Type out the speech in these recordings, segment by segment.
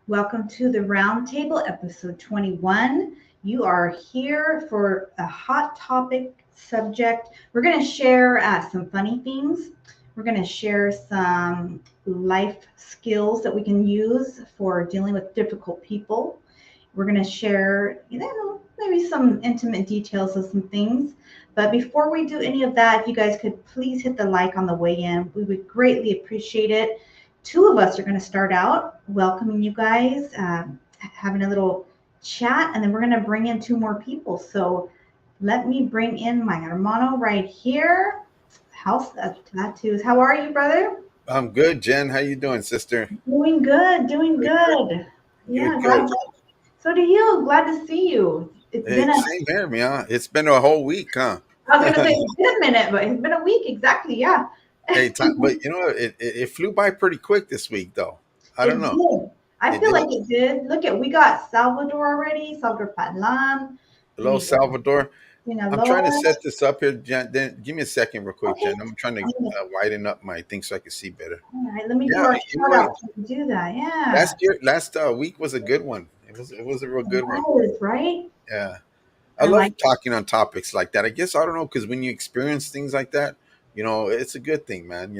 Welcome to the Roundtable, episode 21. You are here for a hot topic subject. We're going to share some funny things. We're going to share some life skills that we can use for dealing with difficult people. We're going to share, maybe some intimate details of some things. But before we do any of that, if you guys could please hit the like on the way in, we would greatly appreciate it. Two of us are going to start out welcoming you guys, having a little chat, and then we're going to bring in two more people. So let me bring in my hermano right here. House of Tattoos. How are you, brother? I'm good, Jen. How you doing, sister? Doing good, doing Good, good. good, Yeah, good. so do you. Glad to see you. It's Hey, been a, same here, man. It's been a whole week, huh? I was gonna say it's been a minute, but it's been a week exactly. Yeah, Hey, but it flew by pretty quick this week, though. I don't it know. did. I It feel did. like it did. Look at we got Salvador already, Salvador Padlan. Hello, We got Salvador. I'm trying to Sinaloa. set this up here, Jen. Then give me a second, real quick, Okay. Jen. I'm trying to I'm widen up my thing so I can see better. All right, let me do Yeah, our you know shout what? out so we can do that. Yeah. Last week was a good one. It was a real It good one. was, right? Yeah, I I love like talking on topics like that. I guess I don't know because when you experience things like that, it's a good thing, man.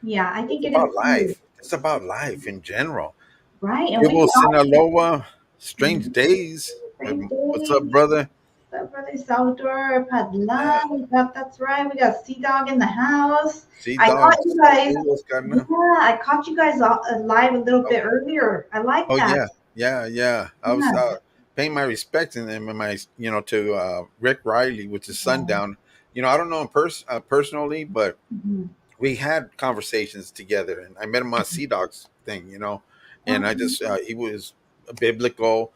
yeah, I think It's it is about too. life. It's about life in general. Right. And we Ivo all Sinaloa, Strange Days. same What's up, thing. brother? Brother Salvador Yeah. Padlan. That's right. We got Sea Dog in the house. Sea I caught Dogs. you guys. Saludos, carnal. Yeah, I caught you guys live a little Oh, bit earlier. I like oh that. yeah. Yeah, yeah. I was Yeah. paying my respects and my to Rick Riley, which is Yeah. Sundown. I don't know him personally, but Mhm. we had conversations together, and I met him on Sea Dogs thing, and I Okay. just he was biblical.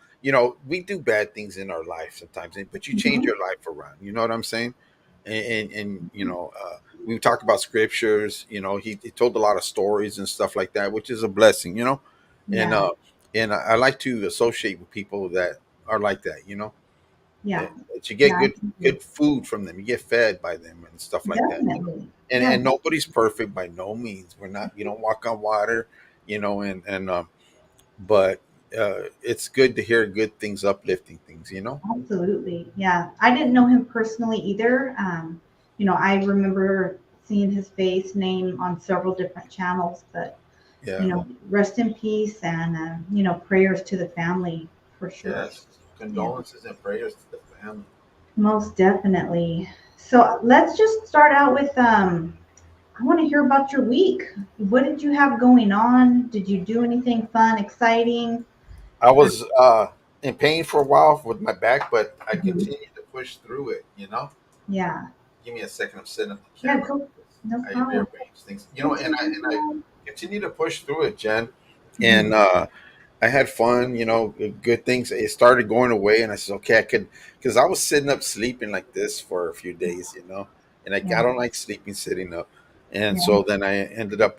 We do bad things in our life sometimes, but you change Mhm. your life around. You know what I'm saying? And we talked about scriptures. He told a lot of stories and stuff like that, which is a blessing. And Yeah. I like to associate with people that are like that. Yeah. That you get Yeah. good food from them, you get fed by them and stuff like that. Definitely. and Yeah. and nobody's perfect by no means. We're not, walk on water, and but it's good to hear good things, uplifting things. Absolutely. Yeah. I didn't know him personally either. I remember seeing his face name on several different channels, but Yeah. rest in peace and prayers to the family for sure. Yes. Yeah. Condolences and prayers to the family. Most definitely. So let's just start out with I want to hear about your week. What did you have going on? Did you do anything fun, exciting? I was in pain for a while with my back, but I Mhm. continued to push through it. Yeah. Give me a second. I'm setting up the Yeah, camera. cool. No I problem. rearrange things. And I continue to push through it, Jen. Mhm. And I had fun, good things. It started going away, and I said, okay, I could, because I was sitting up sleeping like this for a few days, and I Yeah. don't like sleeping sitting up. And Yeah. so then I ended up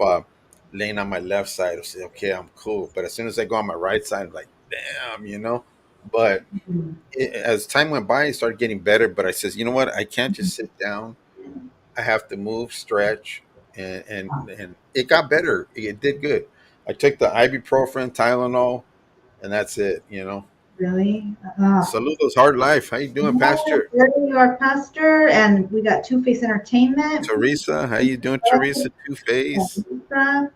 laying on my left side. I said, okay, I'm cool. But as soon as I go on my right side, I'm like, damn. But Mhm. as time went by, it started getting better. But I says, you know what? I can't just sit down. I have to move, stretch, and it got better. It did good. I took the ibuprofen, Tylenol, and that's it. Really? Oh. Saludos, hard life. How you doing, Yes, Pastor there you are, Pastor, and we got Two Face Entertainment. Teresa? How you doing, Teresa? Two Face. Lisa.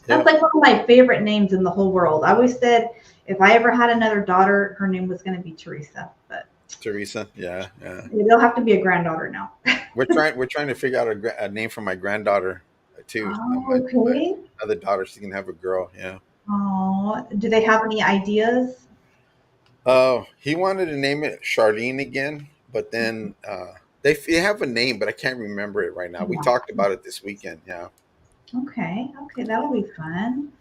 That's Yep, like one of my favorite names in the whole world. I always said if I ever had another daughter, her name was going to be Teresa, but Teresa. Yeah, yeah. it'll have to be a granddaughter now. We're trying to figure out a name for my granddaughter too. Oh, My okay. other daughter, she can have a girl. Yeah. Oh, do they have any ideas? He wanted to name it Charlene again, but then they have a name, but I can't remember it right now. We Yeah. talked about it this weekend. Yeah. Okay, okay, that'll be fun.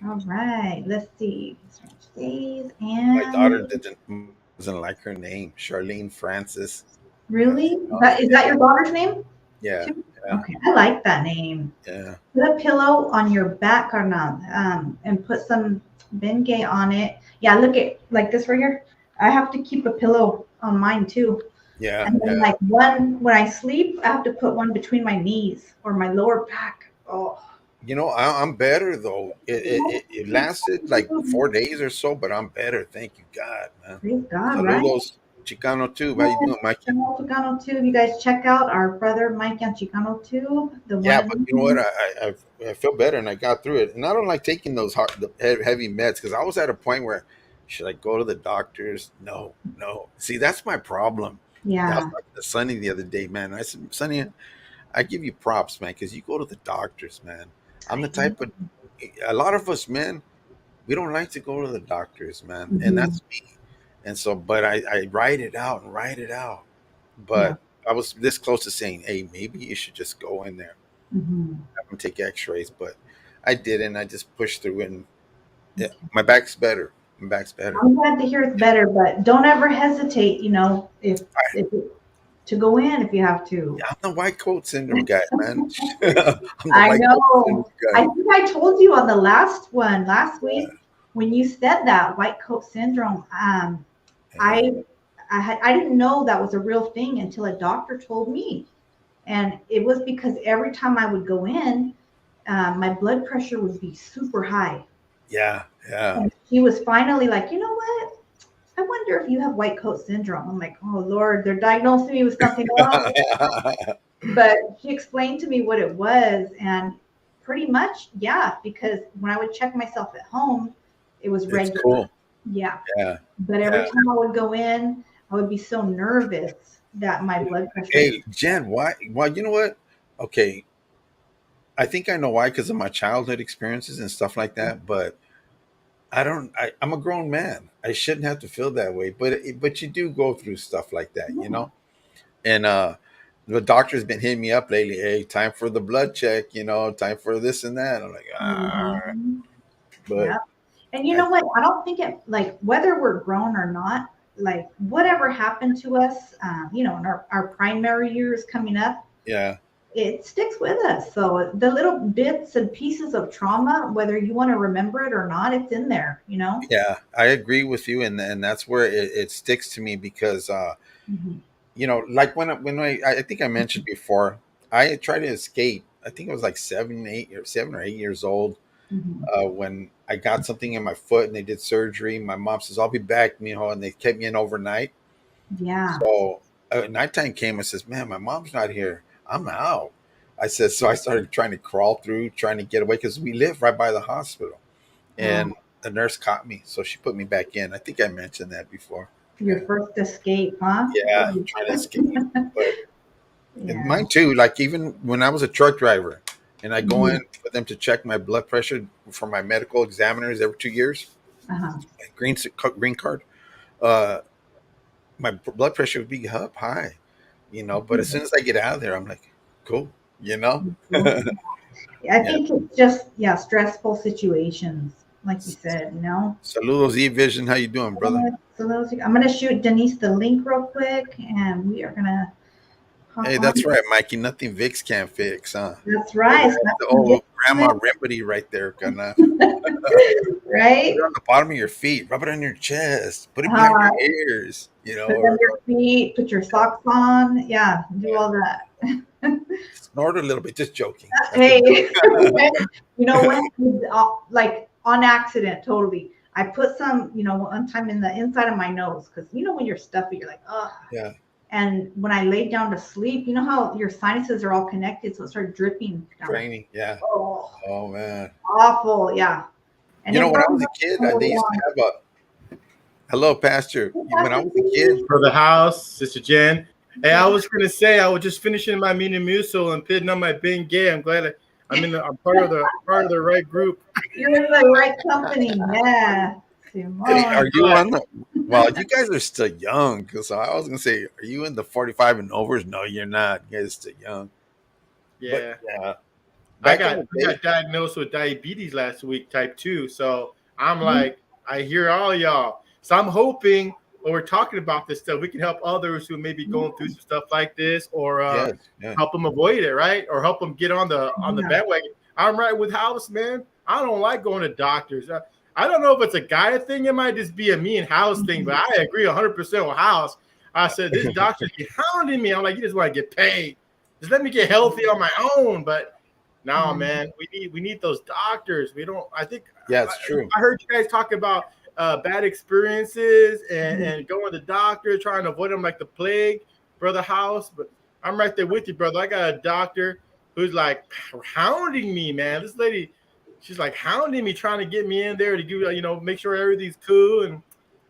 All right, let's see. Strange Days My daughter and doesn't like her name, Charlene Francis. really, Oh, is that your daughter's name yeah, too? yeah, Okay, I like that name. yeah. Put a pillow on your back or not, and put some Bengay on it. Yeah, look at like this right here. I have to keep a pillow on mine too. Yeah, And then yeah. like one when I sleep, I have to put one between my knees or my lower back. Oh. I'm better though. It lasted like 4 days or so, but I'm better. Thank you, God, man. Praise God, right? Saludos, Chicano too. How you Yes, doing, Mikey? Channel Chicano Tube. You guys check out our brother Mike and Chicano Tube, the one Yeah, and but you know what? only. I feel better and I got through it. And I don't like taking those heavy meds because I was at a point where should I go to the doctors? No, no. See, that's my problem. I was Yeah. talking to Sonny the other day, man. I said, Sonny, I give you props, man, because you go to the doctors, man. I'm the type of a lot of us men, we don't like to go to the doctors, man, and Mm-hmm. that's me. And so, but I write it out and write it out. Yeah. But I was this close to saying, hey, maybe you should just go in there, Mm-hmm. have them take X-rays, but I didn't. I just pushed through, and yeah, Okay. my back's better. My back's better. I'm glad to hear it's better, but don't ever hesitate, I, if to go in if you have to. I'm the white coat syndrome guy, man. I'm the I white coat syndrome know. I guy. think I told you on the last one last Yeah, week when you said that white coat syndrome. yeah, I I didn't know that was a real thing until a doctor told me, and it was because every time I would go in, my blood pressure would be super high. yeah, yeah. And she was finally like, you know what? I wonder if you have white coat syndrome. I'm like, oh Lord, they're diagnosing me with something else. But she explained to me what it was, and pretty much, yeah, because when I would check myself at home, it was It's regular. cool. Yeah. Yeah, But every yeah. time I would go in, I would be so nervous that my blood pressure would. Hey, Jen, why? Well, you know what? Okay, I think I know why because of my childhood experiences and stuff like that. But I don't. I'm a grown man. I shouldn't have to feel that way. But you do go through stuff like that, you Yeah. know. And the doctor's been hitting me up lately. Hey, time for the blood check. Time for this and that. I'm like, Mhm. but Yeah. And you I, know what? I don't think it, like, whether we're grown or not, like, whatever happened to us, in our primary years coming up, yeah, it sticks with us. So the little bits and pieces of trauma, whether you want to remember it or not, it's in there. yeah, I agree with you, and that's where it sticks to me because Hmm. like when I think I mentioned before, I tried to escape. I think I was like 7 or 8 years old Hmm. when I got something in my foot and they did surgery. My mom says, "I'll be back, mijo," and they kept me in overnight. Yeah. So nighttime came. I says, "Man, my mom's not here. I'm out." I said, so I started trying to crawl through, trying to get away because we live right by the hospital, Oh, and the nurse caught me, so she put me back in. I think I mentioned that before. your Yeah, first escape, huh? yeah, trying to escape, but. And Yeah. mine too. Like even when I was a truck driver, and I go Hmm. in for them to check my blood pressure for my medical examiners every 2 years, Uh-huh. my green card, uh, my blood pressure would be up high, But as soon as I get out of there, I'm like, cool, you know. Cool. I Yeah. think it's just, yeah, stressful situations, like you said. Saludos, E Vision. How you doing, brother? So I'm going to shoot Denise the link real quick, and we are going to hop Hey, on. that's right, Mikey. Nothing Vicks can't fix, huh? That's Oh, right. So that's that's the some good old grandma remedy right there, gonna. Put it right? on the bottom of your feet. Rub it on your chest. Put it behind Uh, your ears. put it on your feet, put your socks on. Yeah, do all that. Snort a little bit. Just joking. That's a Hey, joke. you know what? Like on accident, totally. I put some, one time in the inside of my nose because when you're stuffy, you're like, ugh. Yeah. And when I laid down to sleep, you know how your sinuses are all connected, so it started dripping down. Training. Yeah. Oh, Oh man. awful, yeah. And it When I burned was a up kid, so they used to long. have a hello, Pastor. When I Pastor was a kid, Steve. For the house, Sister Jen. Hey, Yeah. I was gonna say I was just finishing my mini musil and pitting on my being gay. I'm glad I'm part of the right group. You're in the right company. Yeah. hey, Simone. are you on the? Well, you guys are still young. So I was gonna say, are you in the 45 and overs? No, you're not. You guys are still young. But Yeah. yeah, I back in got the I day, got diagnosed with diabetes last week, type 2. So I'm Mhm. like, I hear all y'all. So I'm hoping when we're talking about this stuff, we can help others who may be going through some stuff like this, or yes, yeah, help them avoid it, right? Or help them get on the Yeah. bandwagon. I'm right with House, man. I don't like going to doctors. I don't know if it's a guy thing. It might just be a me and House thing, but I agree 100% with House. I said, this doctor's be hounding me. I'm like, you just want to get paid. Just let me get healthy on my own. But No, man, we need those doctors. We don't. I think Yeah, it's true. I heard you guys talk about bad experiences and going to the doctor, trying to avoid them like the plague, brother House. But I'm right there with you, brother. I got a doctor who's like hounding me, man. This lady, she's like hounding me, trying to get me in there to give make sure everything's cool. And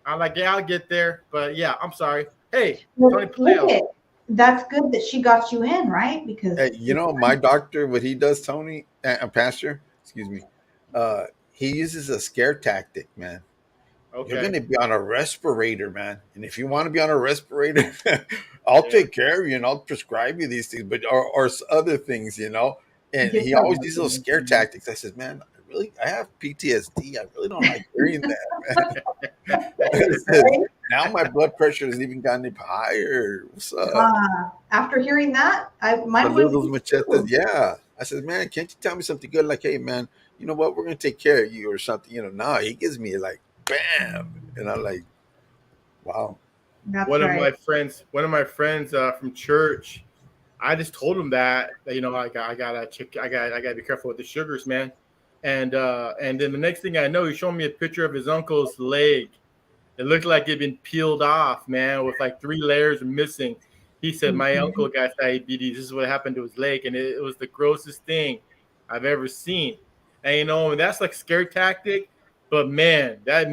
I'm like, yeah, I'll get there. But yeah, I'm sorry. Hey, Tony Look Paleo. it. That's good that she got you in, right? Because My doctor, what he does, Tony, Pastor, excuse me, he uses a scare tactic, man. You're going Okay. to be on a respirator, man. And if you want to be on a respirator, I'll Yeah. take care of you and I'll prescribe you these things, but or other things, And he always uses those scare tactics. I said, man, I have PTSD. I really don't like hearing that, man. I said, now my blood pressure has even gotten higher. What's up? After hearing that, mine went. Saludos, machetes. Yeah. I said, man, can't you tell me something good? Like, hey, man, you know what? We're going to take care of you or something. No, he gives me like, bam. And I'm like, wow. That's One of right. my friends from church, I just told him that I gotta be careful with the sugars, man. And then the next thing I know, he showed me a picture of his uncle's leg. It looked like it'd been peeled off, man, with like 3 layers missing. He said, my uncle got diabetes. This is what happened to his leg. And it was the grossest thing I've ever seen. And that's like scare tactic. But man, that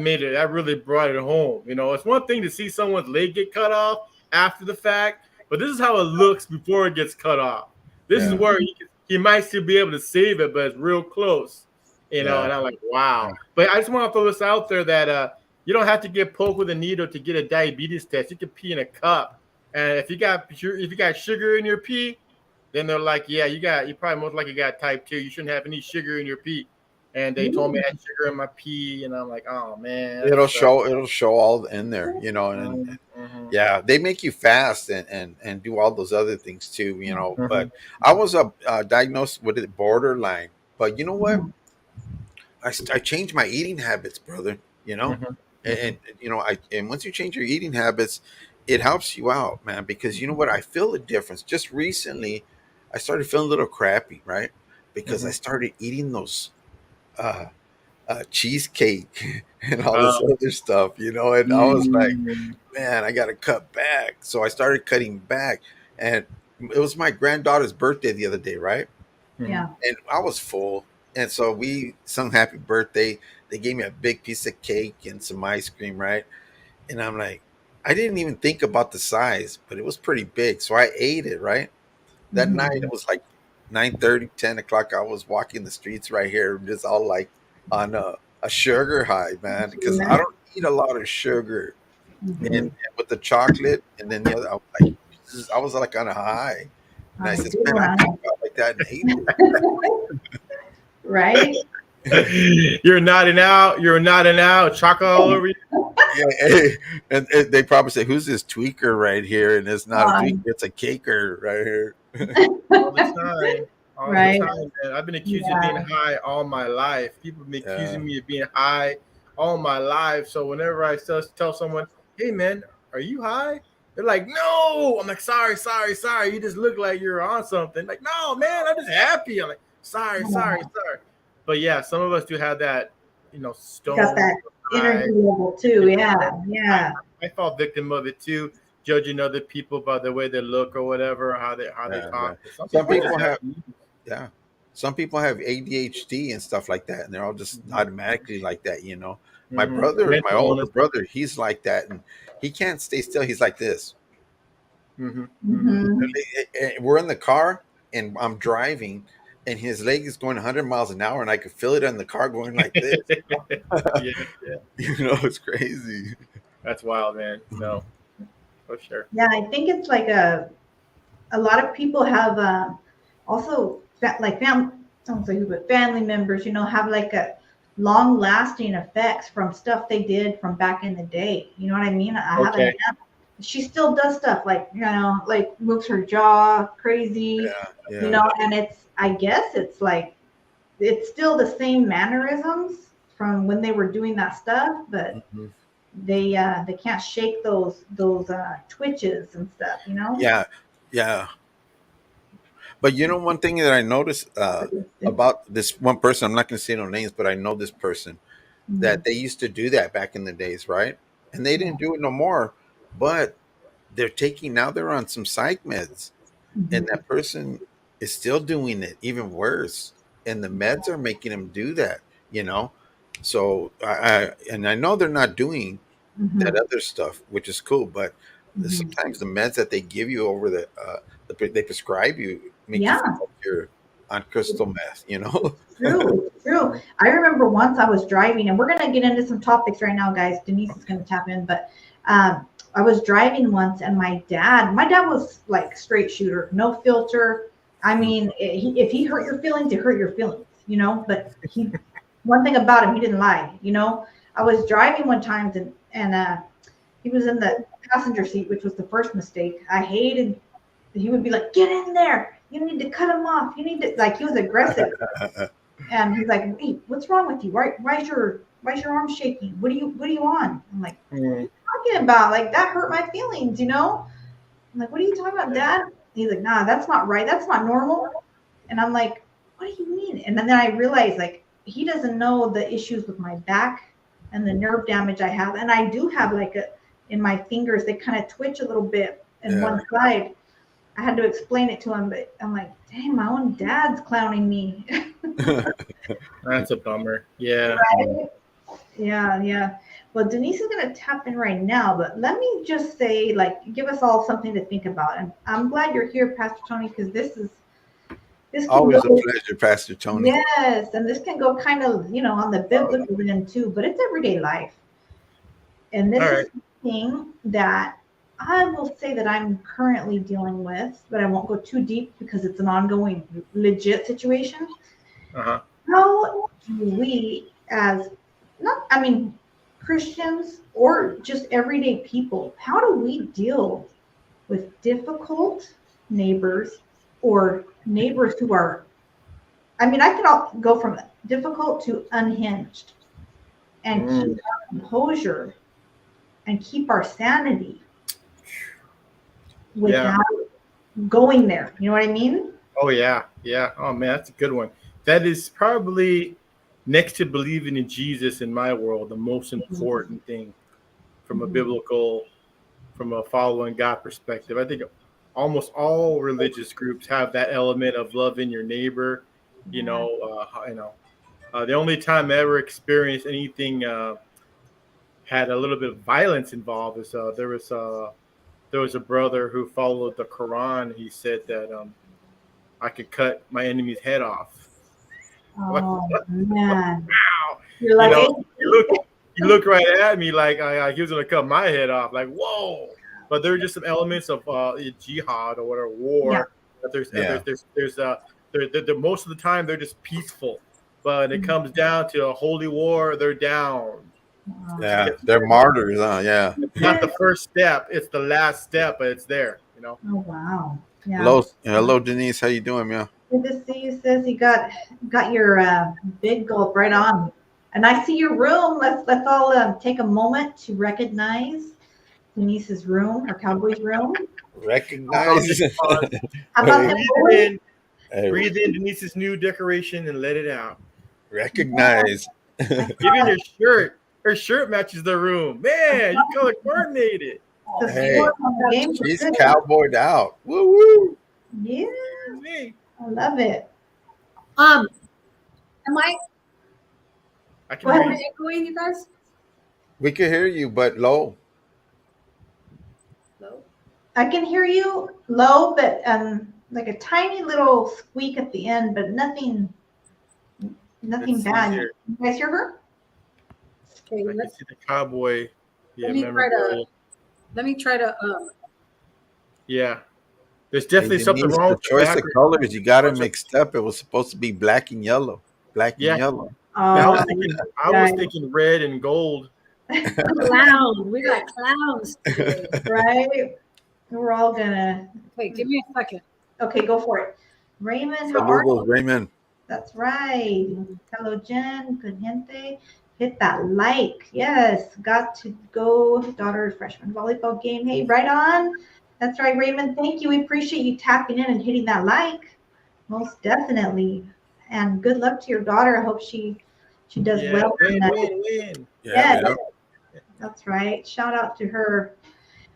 really brought it home. It's one thing to see someone's leg get cut off after the fact, but this is how it looks before it gets cut off. This is where he might still be able to save it, but it's real close. And I'm like, wow. But I just want to throw this out there that you don't have to get poked with a needle to get a diabetes test. You can pee in a cup, and if you got sugar in your pee, then they're like, yeah, you probably most likely got type 2. You shouldn't have any sugar in your pee. And they told me I had sugar in my pee, and I'm like, oh man, It'll show all in there, and yeah, they make you fast and do all those other things too, But I was diagnosed with it borderline, but you know what? I changed my eating habits, brother. And once you change your eating habits, it helps you out, man. Because you know what? I feel the difference. Just recently, I started feeling a little crappy, right? Because I started eating those uh, cheesecake and all this other stuff, and I was like, man, I got to cut back. So I started cutting back, and it was my granddaughter's birthday the other day, right? Yeah. And I was full. And so we sung happy birthday. They gave me a big piece of cake and some ice cream, right? And I'm like, I didn't even think about the size, but it was pretty big. So I ate it, right? That night, it was like 9:30, 10 o'clock. I was walking the streets right here, just all like on a sugar high, man, because I don't eat a lot of sugar. And with the chocolate, and then the other, I was like on a high. And I said, man, I think about like that and ate it. Right? You're nodding out. Chocolate all over you. Yeah, hey, and they probably say, "Who's this tweaker right here?" And it's not a tweaker; it's a caker right here. All the time. Right. The time, man. I've been accused of being high all my life. People have been accusing me of being high all my life. So whenever I tell someone, "Hey, man, are you high?" They're like, "No." I'm like, "Sorry. You just look like you're on something." Like, "No, man, I'm just happy." I'm like, "Sorry." But yeah, some of us do have that, stone. Got that energy level too. Yeah. I fall victim of it too, judging other people by the way they look or whatever, or how they talk. Yeah. Some people have ADHD and stuff like that, and they're all just automatically like that. My older brother, he's like that, and he can't stay still. He's like this. We're in the car, and I'm driving, and his leg is going 100 miles an hour, and I could feel it in the car going like this. Yeah. It's crazy. That's wild, man. No, for sure. Yeah, I think it's like a lot of people have also like family members, have like a long lasting effects from stuff they did from back in the day. You know what I mean? I have an aunt. She still does stuff like, like moves her jaw crazy, and I guess it's like, it's still the same mannerisms from when they were doing that stuff, but they can't shake those twitches and stuff, Yeah. But you know, one thing that I noticed about this one person, I'm not going to say no names, but I know this person Mhm. that they used to do that back in the days, right? And they didn't do it no more. But they're taking now they're on some psych meds, and Mhm. that person is still doing it, even worse. And the meds are making them do that, you know. So I know they're not doing that Mhm. other stuff, which is cool. But Mhm. sometimes the meds that they give you over they prescribe you make you feel Yeah. like you're on crystal meth, you know. True, true. I remember once I was driving, and we're gonna get into some topics right now, guys. Denise is gonna tap in, but I was driving once, and my dad was like straight shooter, no filter. I mean, if he hurt your feelings, he hurt your feelings, you know. But one thing about him, he didn't lie, you know. I was driving one time, and he was in the passenger seat, which was the first mistake. I hated. He would be like, "Get in there! You need to cut him off. You need to," like, he was aggressive. And he's like, "Wait, what's wrong with you? Why's your arm shaking? What are you on?" I'm like, "What are Mm. you talking about? Like, that hurt my feelings, you know?" I'm like, "What are you talking about, Dad?" He's like, "Nah, that's not right. That's not normal." And I'm like, "What do you mean?" And then I realized, like, he doesn't know the issues with my back and the nerve damage I have. And I do have like in my fingers, they kind of twitch a little bit in Yeah. one side. I had to explain it to him, but I'm like, dang, my own dad's clowning me. That's a bummer. Yeah. Right? Yeah, yeah. Well, Denise is going to tap in right now, but let me just say, like, give us all something to think about. And I'm glad you're here, Pastor Tony, because this can Always a go, pleasure, Pastor Tony. yes, and this can go kind of, on the Oh, biblical end too, but it's everyday life. And all this is right. something that I will say that I'm currently dealing with, but I won't go too deep because it's an ongoing, legit situation. Uh-huh. How do we, as not, I mean, Christians or just everyday people, how do we deal with difficult neighbors or neighbors who are, I mean, I could all go from difficult to unhinged and keep Mm. our composure and keep our sanity Yeah. without going there. You know what I mean? Oh yeah. Yeah. Oh man, that's a good one. That is probably next to believing in Jesus in my world, the most important thing from a Mhm. biblical, from a following God perspective. I think almost all religious groups have that element of loving your neighbor. You Yeah. know, the only time I ever experienced anything had a little bit of violence involved is there was a brother who followed the Quran. He said that I could cut my enemy's head off. What? Oh What? man. Wow. You're You like, know, hey, he looked right at me like he was gonna cut my head off. Like whoa! But there are just some elements of jihad or whatever yeah. war. That Yeah. most of the time they're just peaceful. But when it comes down to a holy war, they're down. Oh, Yeah. It's, They're martyrs, huh? Yeah. it's not the first step; it's the last step, but it's there. You know. oh wow. Yeah. Hello, Denise. How you doing, man? Good to see you, sis. You got your big gulp right on. And I see your room. Let's all take a moment to recognize Denise's room, her Cowboys room. I'll Recognize. just pause. How about Hey, the Breathe boys? in, hey, breathe in Denise's new decoration and let it out. recognize. I Even saw her shirt matches the room. Man, you color coordinated. the Hey, score on the game was she's good. cowboyed out. Woo woo. Yeah, Me, I love it. Um, am I I can Go hear am ahead. I you. echoing you guys? We can hear you, but low. Hello? I can hear you low, but like a tiny little squeak at the end, but nothing Let's see bad. here. You guys hear her? Okay, I can see the cowboy. let Yeah, me try to memorabilia. let me try to Yeah, there's Hey, definitely something Denise, wrong the with the choice of background. colors, you got it Bunch of- mixed up. It was supposed to be black and yellow. Black and Yeah, yellow. I was Oh, thinking. I was guys, thinking red and gold. clown. We got clowns today. right? We're all gonna. Okay, give me a second. Okay, go for it. Raymond, how are Saludos, you? Raymond. That's right. Hello, Jen. Good gente. Hit that like. Yes, got to go. Daughter freshman volleyball game. Hey, right on. That's right, Raymond. Thank you. We appreciate you tapping in and hitting that like. Most definitely. And good luck to your daughter. I hope she does Yeah, well in win, that. win, win. Yeah, Yes, yeah. that's right. Shout out to her.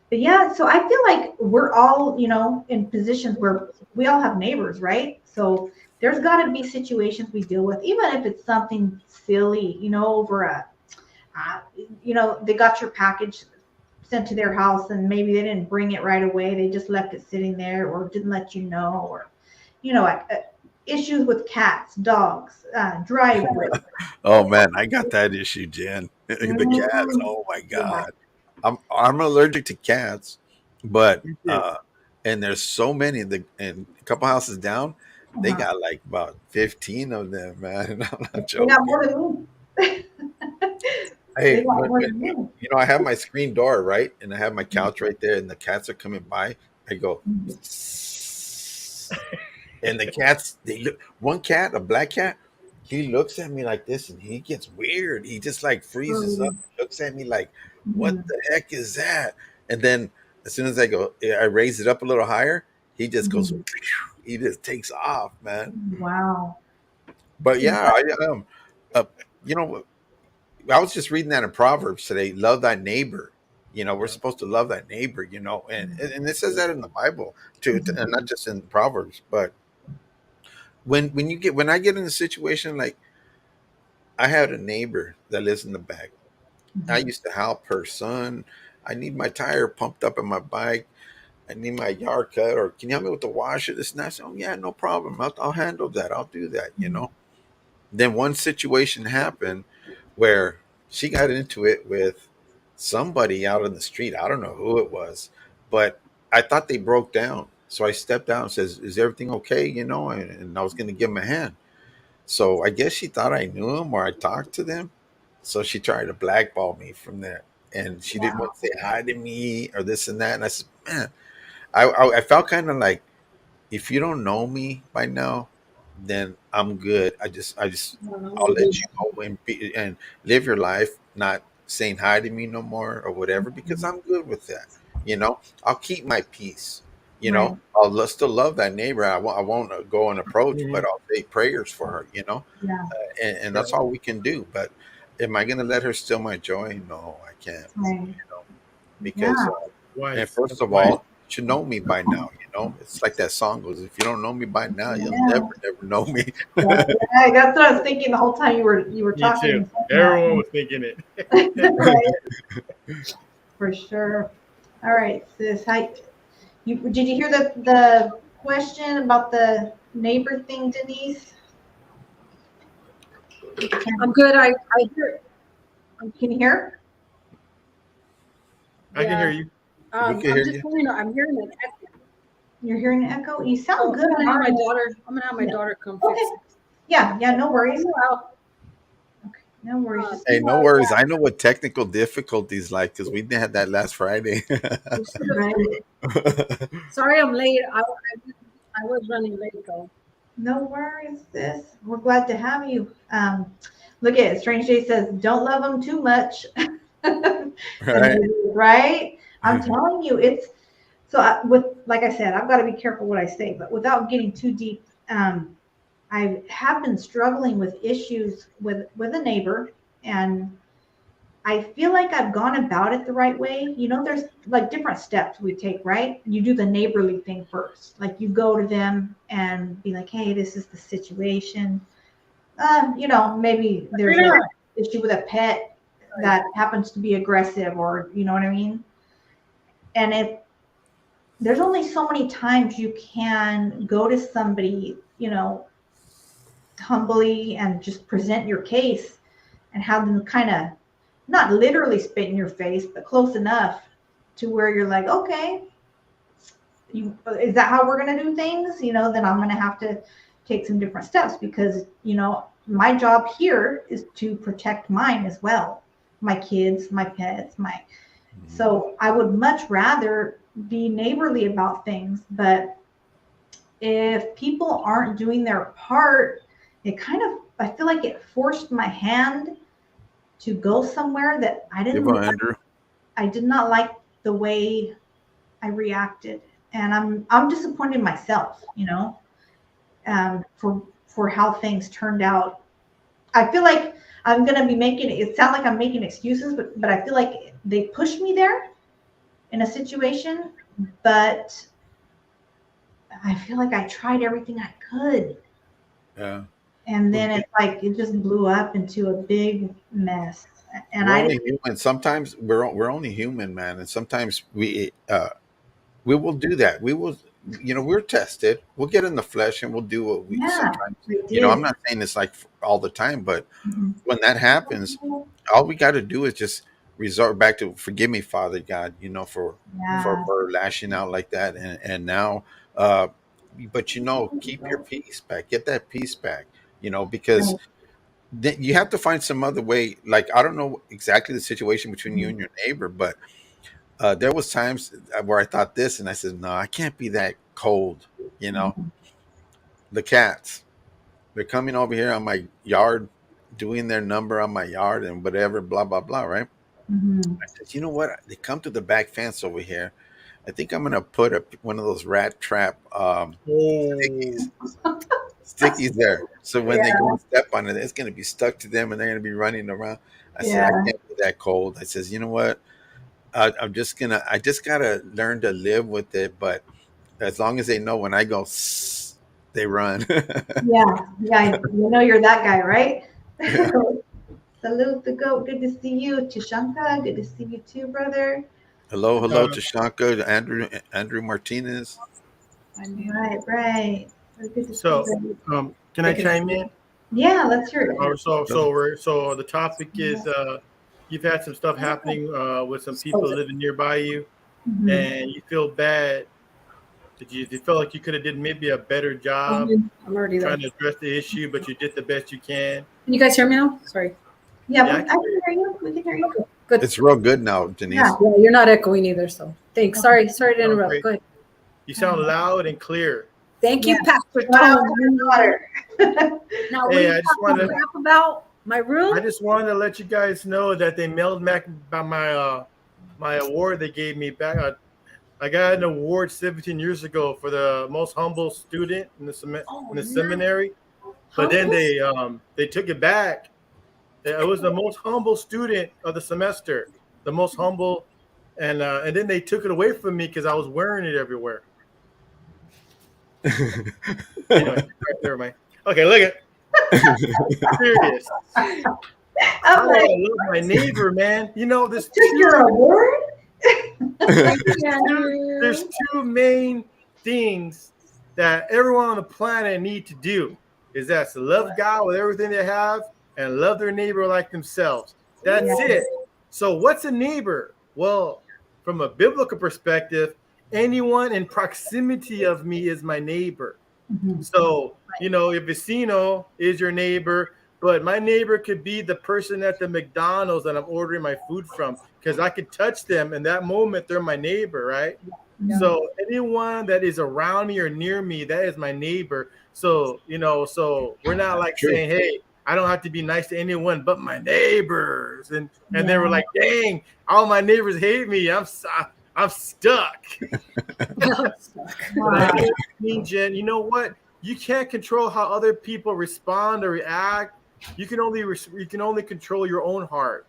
But yeah, so I feel like we're all, in positions where we all have neighbors, right? So there's got to be situations we deal with, even if it's something silly, over uh, they got your package sent to their house and maybe they didn't bring it right away. They just left it sitting there or didn't let you know, or, like issues with cats, dogs, driveway. Oh man, I got that issue, Jen. The cats. Mm, Oh my yeah. god. I'm allergic to cats, but Me too. and there's so many and a couple houses down, they Uh-huh. got like about 15 of them, man. I'm not They got joking. more than me. They Hey, got more than me. I have my screen door, right? And I have my couch right there, and the cats are coming by. I go, and the cats, they look, one cat, a black cat, he looks at me like this and he gets weird. He just like freezes up, looks at me like, what Mhm. the heck is that? And then as soon as I raise it up a little higher, he just goes, Mhm. he just takes off, man. Wow. But Yeah. yeah, uh, you know, I was just reading that in Proverbs today. Love thy neighbor. We're Yeah. supposed to love thy neighbor. And it says that in the Bible too, and not just in Proverbs. But when I get in a situation like I had a neighbor that lives in the back. I Mhm. used to help her son. I need my tire pumped up in my bike. I need my yard cut, or can you help me with the washer? This and that. I said, oh yeah, no problem. I'll handle that. I'll do that. Mhm. Then one situation happened where she got into it with somebody out in the street. I don't know who it was, but I thought they broke down. So I stepped down and says, is everything okay? And I was going to give him a hand. So I guess she thought I knew him or I talked to them. So she tried to blackball me from there. And she didn't want to say hi to me or this and that. And I said, man, I felt kind of like, if you don't know me by now, then I'm good. I'll let you go and live your life, not saying hi to me no more or whatever, because I'm good with that. I'll keep my peace. Right. Still love that neighbor. I won't go and approach, but Mhm. I'll say prayers for her. Yeah. And Right. that's all we can do. But am I going to let her steal my joy? No, I can't. Right. You know, because Yeah. and Wise. first That's of wise. all, you should know me by now. It's like that song goes: if you don't know me by now, you'll never, Yeah. never know me. That's what I was thinking the whole time you were Me too. talking. Everyone was thinking it. Right. For sure. All right, sis. Did you hear the question about the neighbor thing, Denise? I'm good. I hear. Can you hear? I can hear Yeah. you. We can I'm hear just you. telling you, I'm hearing an echo. You're hearing an echo? You sound So good on our end. I'm gonna have my Yeah. daughter come Okay. fix it. Yeah, yeah, no worries. Meanwhile, Okay, no worries. um, Just Hey, no meanwhile, worries. I know what technical difficulties like because we had that last Friday. we should right. have. Sorry, I'm late. I was running late though. No worries, sis. We're glad to have you. Look at it. Strange Day says, "Don't love them too much." Right. Right? I'm telling you, it's so. With like I said, I've got to be careful what I say, but without getting too deep, I have been struggling with issues with a neighbor, and I feel like I've gone about it the right way. There's like different steps we take, right? You do the neighborly thing first. Like you go to them and be like, hey, this is the situation. Maybe there's an Katrina, issue with a pet sorry. that happens to be aggressive, or you know what I mean? And there's only so many times you can go to somebody, humbly and just present your case and have them kind of not literally spit in your face, but close enough to where you're like, okay, is that how we're going to do things? Then I'm going to have to take some different steps because, my job here is to protect mine as well. My kids, my pets, so I would much rather be neighborly about things. But if people aren't doing their part, I feel like it forced my hand to go somewhere that Give Andrew. I did not like the way I reacted, and I'm disappointed in myself. for how things turned out. I feel like I'm gonna be making it sound like I'm making excuses, but I feel like they pushed me there in a situation, but I feel like I tried everything I could. Yeah. And then it's like it just blew up into a big mess. And We're I only didn't, human. Sometimes we're only human, man, and sometimes we will do that. We will, we're tested. We'll get in the flesh and we'll do what we yeah, sometimes. we I'm did. not saying it's like all the time, but Mhm. when that happens, all we got to do is just resort back to forgive me, Father God, Yeah, for lashing out like that, and now, uh, but keep your peace back, get that peace back, because right. then you have to find some other way. Like I don't know exactly the situation between you Mhm. and your neighbor, but there was times where I thought this, and I said, no, I can't be that cold. You know, Mhm. the cats, they're coming over here on my yard, doing their number on my yard and whatever, blah blah blah. Right? Mhm. I said, you know what? They come to the back fence over here. I think I'm gonna put one of those rat trap Oh, stickies there. So when they Yeah, go and step on it, it's gonna be stuck to them, and they're gonna be running around. I said, I yeah, can't be that cold. I says, you know what? I just gotta learn to live with it. But as long as they know when I go, they run. yeah, yeah. You know you're that guy, right? Salute the goat. Good to see you, Chishanka. Good to see you too, brother. Hello, hello uh, to Shanka, Andrew Martinez. Right, right. Good to see so you. can I chime in? Yeah, let's hear it. Or so the topic is you've had some stuff happening with some people living nearby you, Mhm. and you feel bad. Did you feel like you could have did maybe a better job I'm already there. trying to address the issue, but you did the best you can? Can you guys hear me now? Sorry. Yeah, Yeah, I can hear you. We can hear you. Okay, good. It's real good now, Yeah. Denise. Yeah, you're not echoing either, so thanks. Sorry to sound interrupt. great. Go ahead. You sound loud and clear. Thank Yeah. you, Pastor Wow, Tony. Now, what are Hey, you talking crap about? My I room? just wanted to let you guys know that they mailed back by my award they gave me back. I got an award 17 years ago for the most humble student in Oh, in the nice. seminary, but then Humble. they took it back. It was the most humble student of the semester, the most humble, and then they took it away from me because I was wearing it everywhere. Anyway, never mind. Okay, look at serious. I'm How do like, I love my neighbor, man? There's took your award? Thank you, there's Andrew. two main things that everyone on the planet need to do is that to love God with everything they have and love their neighbor like themselves. Yeah. That's it. So what's a neighbor? Well, from a biblical perspective, anyone in proximity of me is my neighbor. Mhm. So, your vecino is your neighbor, but my neighbor could be the person at the McDonald's that I'm ordering my food from because I could touch them in that moment. They're my neighbor, right? Yeah. So anyone that is around me or near me, that is my neighbor. So, so we're not like True. saying, hey, I don't have to be nice to anyone but my neighbors. And they were Yeah. like, dang, all my neighbors hate me. I'm stuck. But I Wow. mean, Jen, you know what? You can't control how other people respond or react. You can only control your own heart.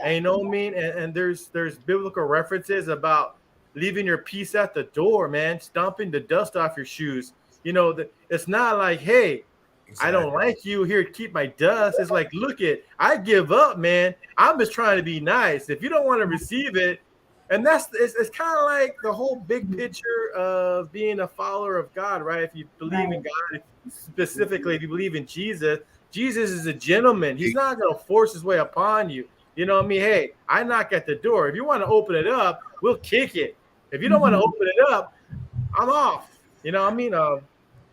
And you know what I mean? And there's biblical references about leaving your peace at the door, man, stomping the dust off your shoes. It's not like, hey, I don't Exactly. like you here, keep my dust. It's like, look it, I give up, man. I'm just trying to be nice. If you don't want to receive it, and it's kind of like the whole big picture of being a follower of God, right? If you believe in Right. God, specifically if you believe in Jesus, Jesus is a gentleman. He's not going to force his way upon you. You know what I mean? Hey, I knock at the door. If you want to open it up, we'll kick it. If you don't want to Mhm. open it up, I'm off. You know what I mean?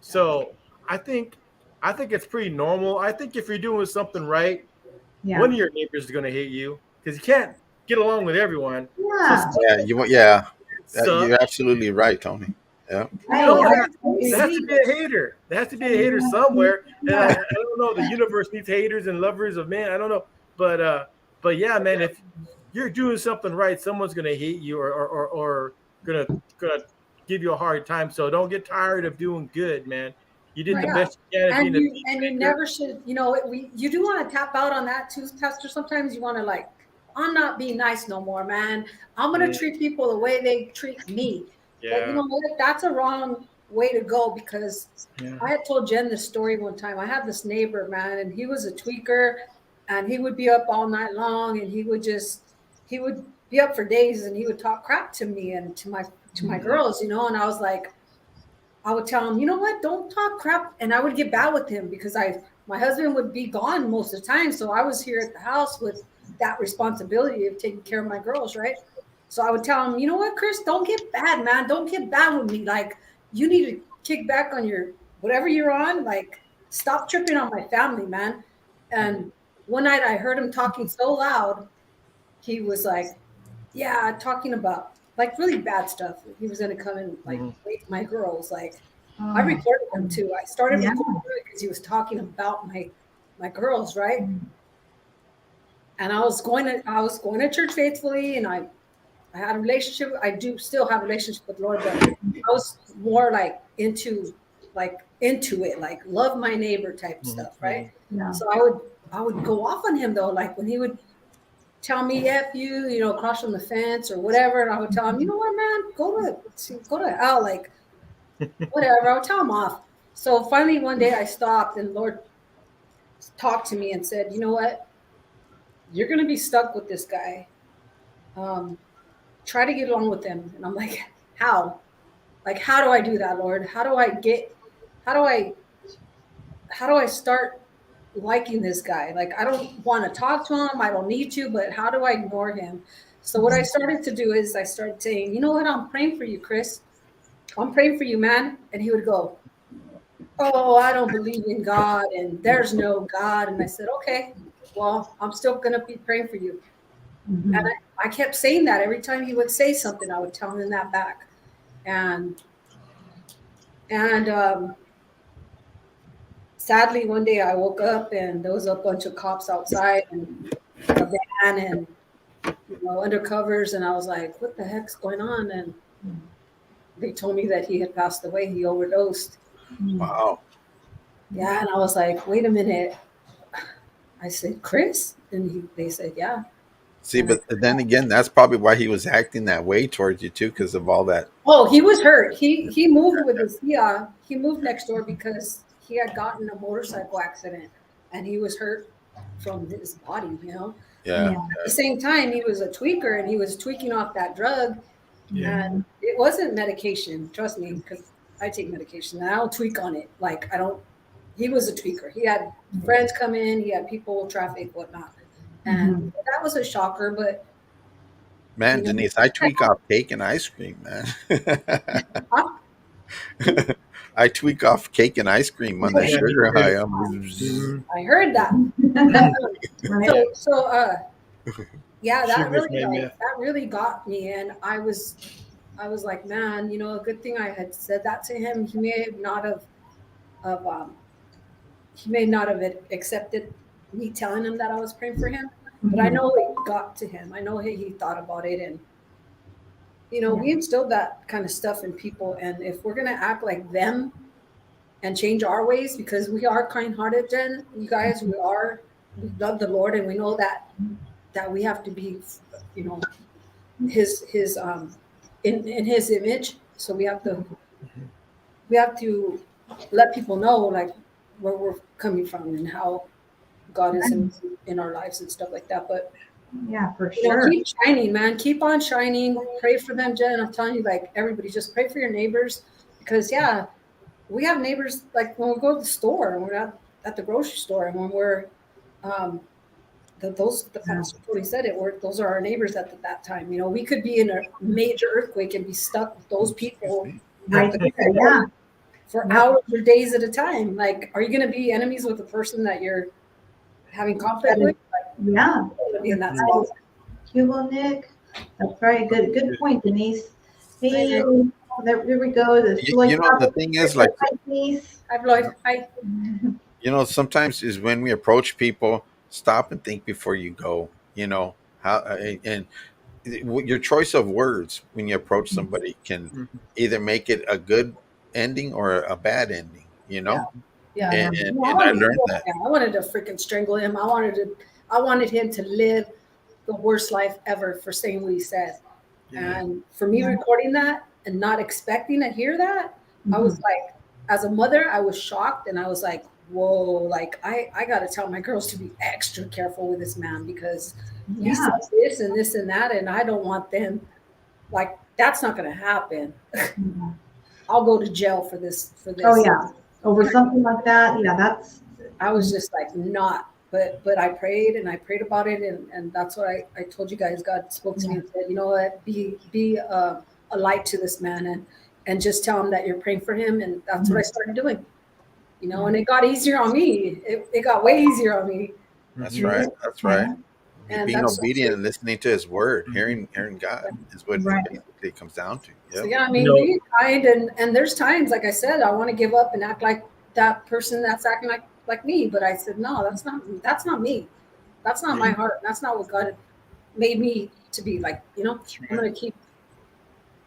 So I think it's pretty normal. I think if you're doing something right, Yeah. one of your neighbors is going to hate you because you can't get along with everyone. So Yeah. Yeah, suck. you're absolutely right, Tony. Yeah. Right. There has to be a hater. There has to be a hater somewhere. And I don't know. The universe needs haters and lovers of man. I don't know. But yeah, man, if you're doing something right, someone's gonna hate you or gonna give you a hard time. So don't get tired of doing good, man. You did the Yeah. best you can at being And a you peacemaker. never should, you do want to tap out on that too, Pastor. Sometimes you want to like, I'm not being nice no more, man. I'm gonna Yeah. treat people the way they treat me. But you Yeah. know what? That's a wrong way to go, because Yeah. I had told Jen this story one time. I had this neighbor, man, and he was a tweaker, and he would be up all night long, and he would be up for days, and he would talk crap to me and to my girls, and I was like, I would tell him, you know what, don't talk crap. And I would get bad with him because my husband would be gone most of the time. So I was here at the house with that responsibility of taking care of my girls, right? So I would tell him, you know what, Chris, don't get bad, man. Don't get bad with me. Like, you need to kick back on your whatever you're on. Like, stop tripping on my family, man. And one night I heard him talking so loud, he was like, yeah, talking about like really bad stuff. He was gonna come and like rape my girls. Like, I Oh, recorded him too. I started yeah. recording it because he was talking about my girls, right? And I was going to church faithfully, and I had a relationship. I do still have a relationship with the Lord, but I was more like into it, like love my neighbor type stuff, right? Yeah. So I would go off on him though, like when he would tell me F you, cross on the fence or whatever. And I would tell him, you know what, man, go to hell, like whatever. I would tell him off. So finally one day I stopped, and the Lord talked to me and said, you know what? You're gonna be stuck with this guy. Try to get along with him. And I'm like, how? Like, how do I do that, Lord? How do I start liking this guy? Like, I don't want to talk to him. I don't need to, but how do I ignore him? So what I started to do is I started saying, you know what? I'm praying for you, Chris. I'm praying for you, man. And he would go, oh, I don't believe in God, and there's no God. And I said, okay, well, I'm still going to be praying for you. Mhm. And I kept saying that every time he would say something, I would tell him that back. And sadly, one day I woke up and there was a bunch of cops outside and a van and undercovers, and I was like, what the heck's going on? And they told me that he had passed away. He overdosed. Wow. Yeah, and I was like, wait a minute. I said, Chris? And they said, yeah. See, but then again, that's probably why he was acting that way towards you too, because of all that. Oh, he was hurt. He moved with his he moved next door because he had gotten a motorcycle accident and he was hurt from his body, Yeah. Yeah. At the same time, he was a tweaker and he was tweaking off that drug. And it wasn't medication, trust me, because I take medication and I don't tweak on it. Like, I don't. He was a tweaker. He had friends come in, he had people, traffic, whatnot. And that was a shocker, but Man, Denise, I tweak off cake and ice cream, man. I tweak off cake and ice cream on the Yeah, me sugar too. high. I'm I heard that. Right. Yeah, Sugars made me. that really got me, and I was like, man, a good thing I had said that to him. He may not have accepted me telling him that I was praying for him, but I know it got to him. I know he thought about it, and we instilled that kind of stuff in people. And if we're gonna act like them and change our ways, because we are kind-hearted, Jen, you guys, we love the Lord, and we know that we have to be, his in his image. So we have to let people know like where we're coming from and how God is in our lives and stuff like that. But Yeah, for sure. keep shining, man. Keep on shining. Pray for them, Jen. I'm telling you, like, everybody, just pray for your neighbors, because we have neighbors, like when we go to the store and we're at the grocery store, and when we're the pastor totally said it. Those are our neighbors at that time. We could be in a major earthquake and be stuck with those people Right there, yeah. for hours or days at a time. Like, are you going to be enemies with the person that you're having conflict with? Like, Yeah. be in that spot. You will, Nick. That's right. Good point, Denise. Hey, there we go. the thing is, like, Hi, Floyd. Hi. sometimes is when we approach people, stop and think before you go. How and your choice of words when you approach somebody can either make it a good ending or a bad ending. you Yeah. know. Yeah. And, Yeah. and, No, and I learned that. I wanted to freaking strangle him. I wanted him to live the worst life ever for saying what he said. Yeah. And for me Yeah. recording that and not expecting to hear that, I was Mhm. like, as a mother, I was shocked and I was like, whoa, like I got to tell my girls to be extra careful with this man because he said Yeah. this and that, and I don't want them, like, that's not going to happen. Mhm. I'll go to jail for this, Oh yeah. Over something like that. Yeah, that's I was just like not, but I prayed and I prayed about it, and that's what I told you guys. God spoke to me and said, you know what, be a light to this man, and just tell him that you're praying for him, and that's what I started doing. You know, and it got easier on me. It got way easier on me, That's Mhm. right. That's right. yeah. and Being that's so obedient true. and listening to His word, hearing God is what Right. it basically comes down to. So Yep. yeah, I You mean, know, be kind, and there's times, like I said, I want to give up and act like that person that's acting like me, but I said no, that's not me. That's not my heart. That's not what God made me to be. Like, you know, that's I'm right. gonna keep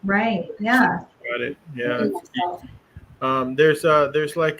Right. Yeah. Got it. Yeah. being myself. There's like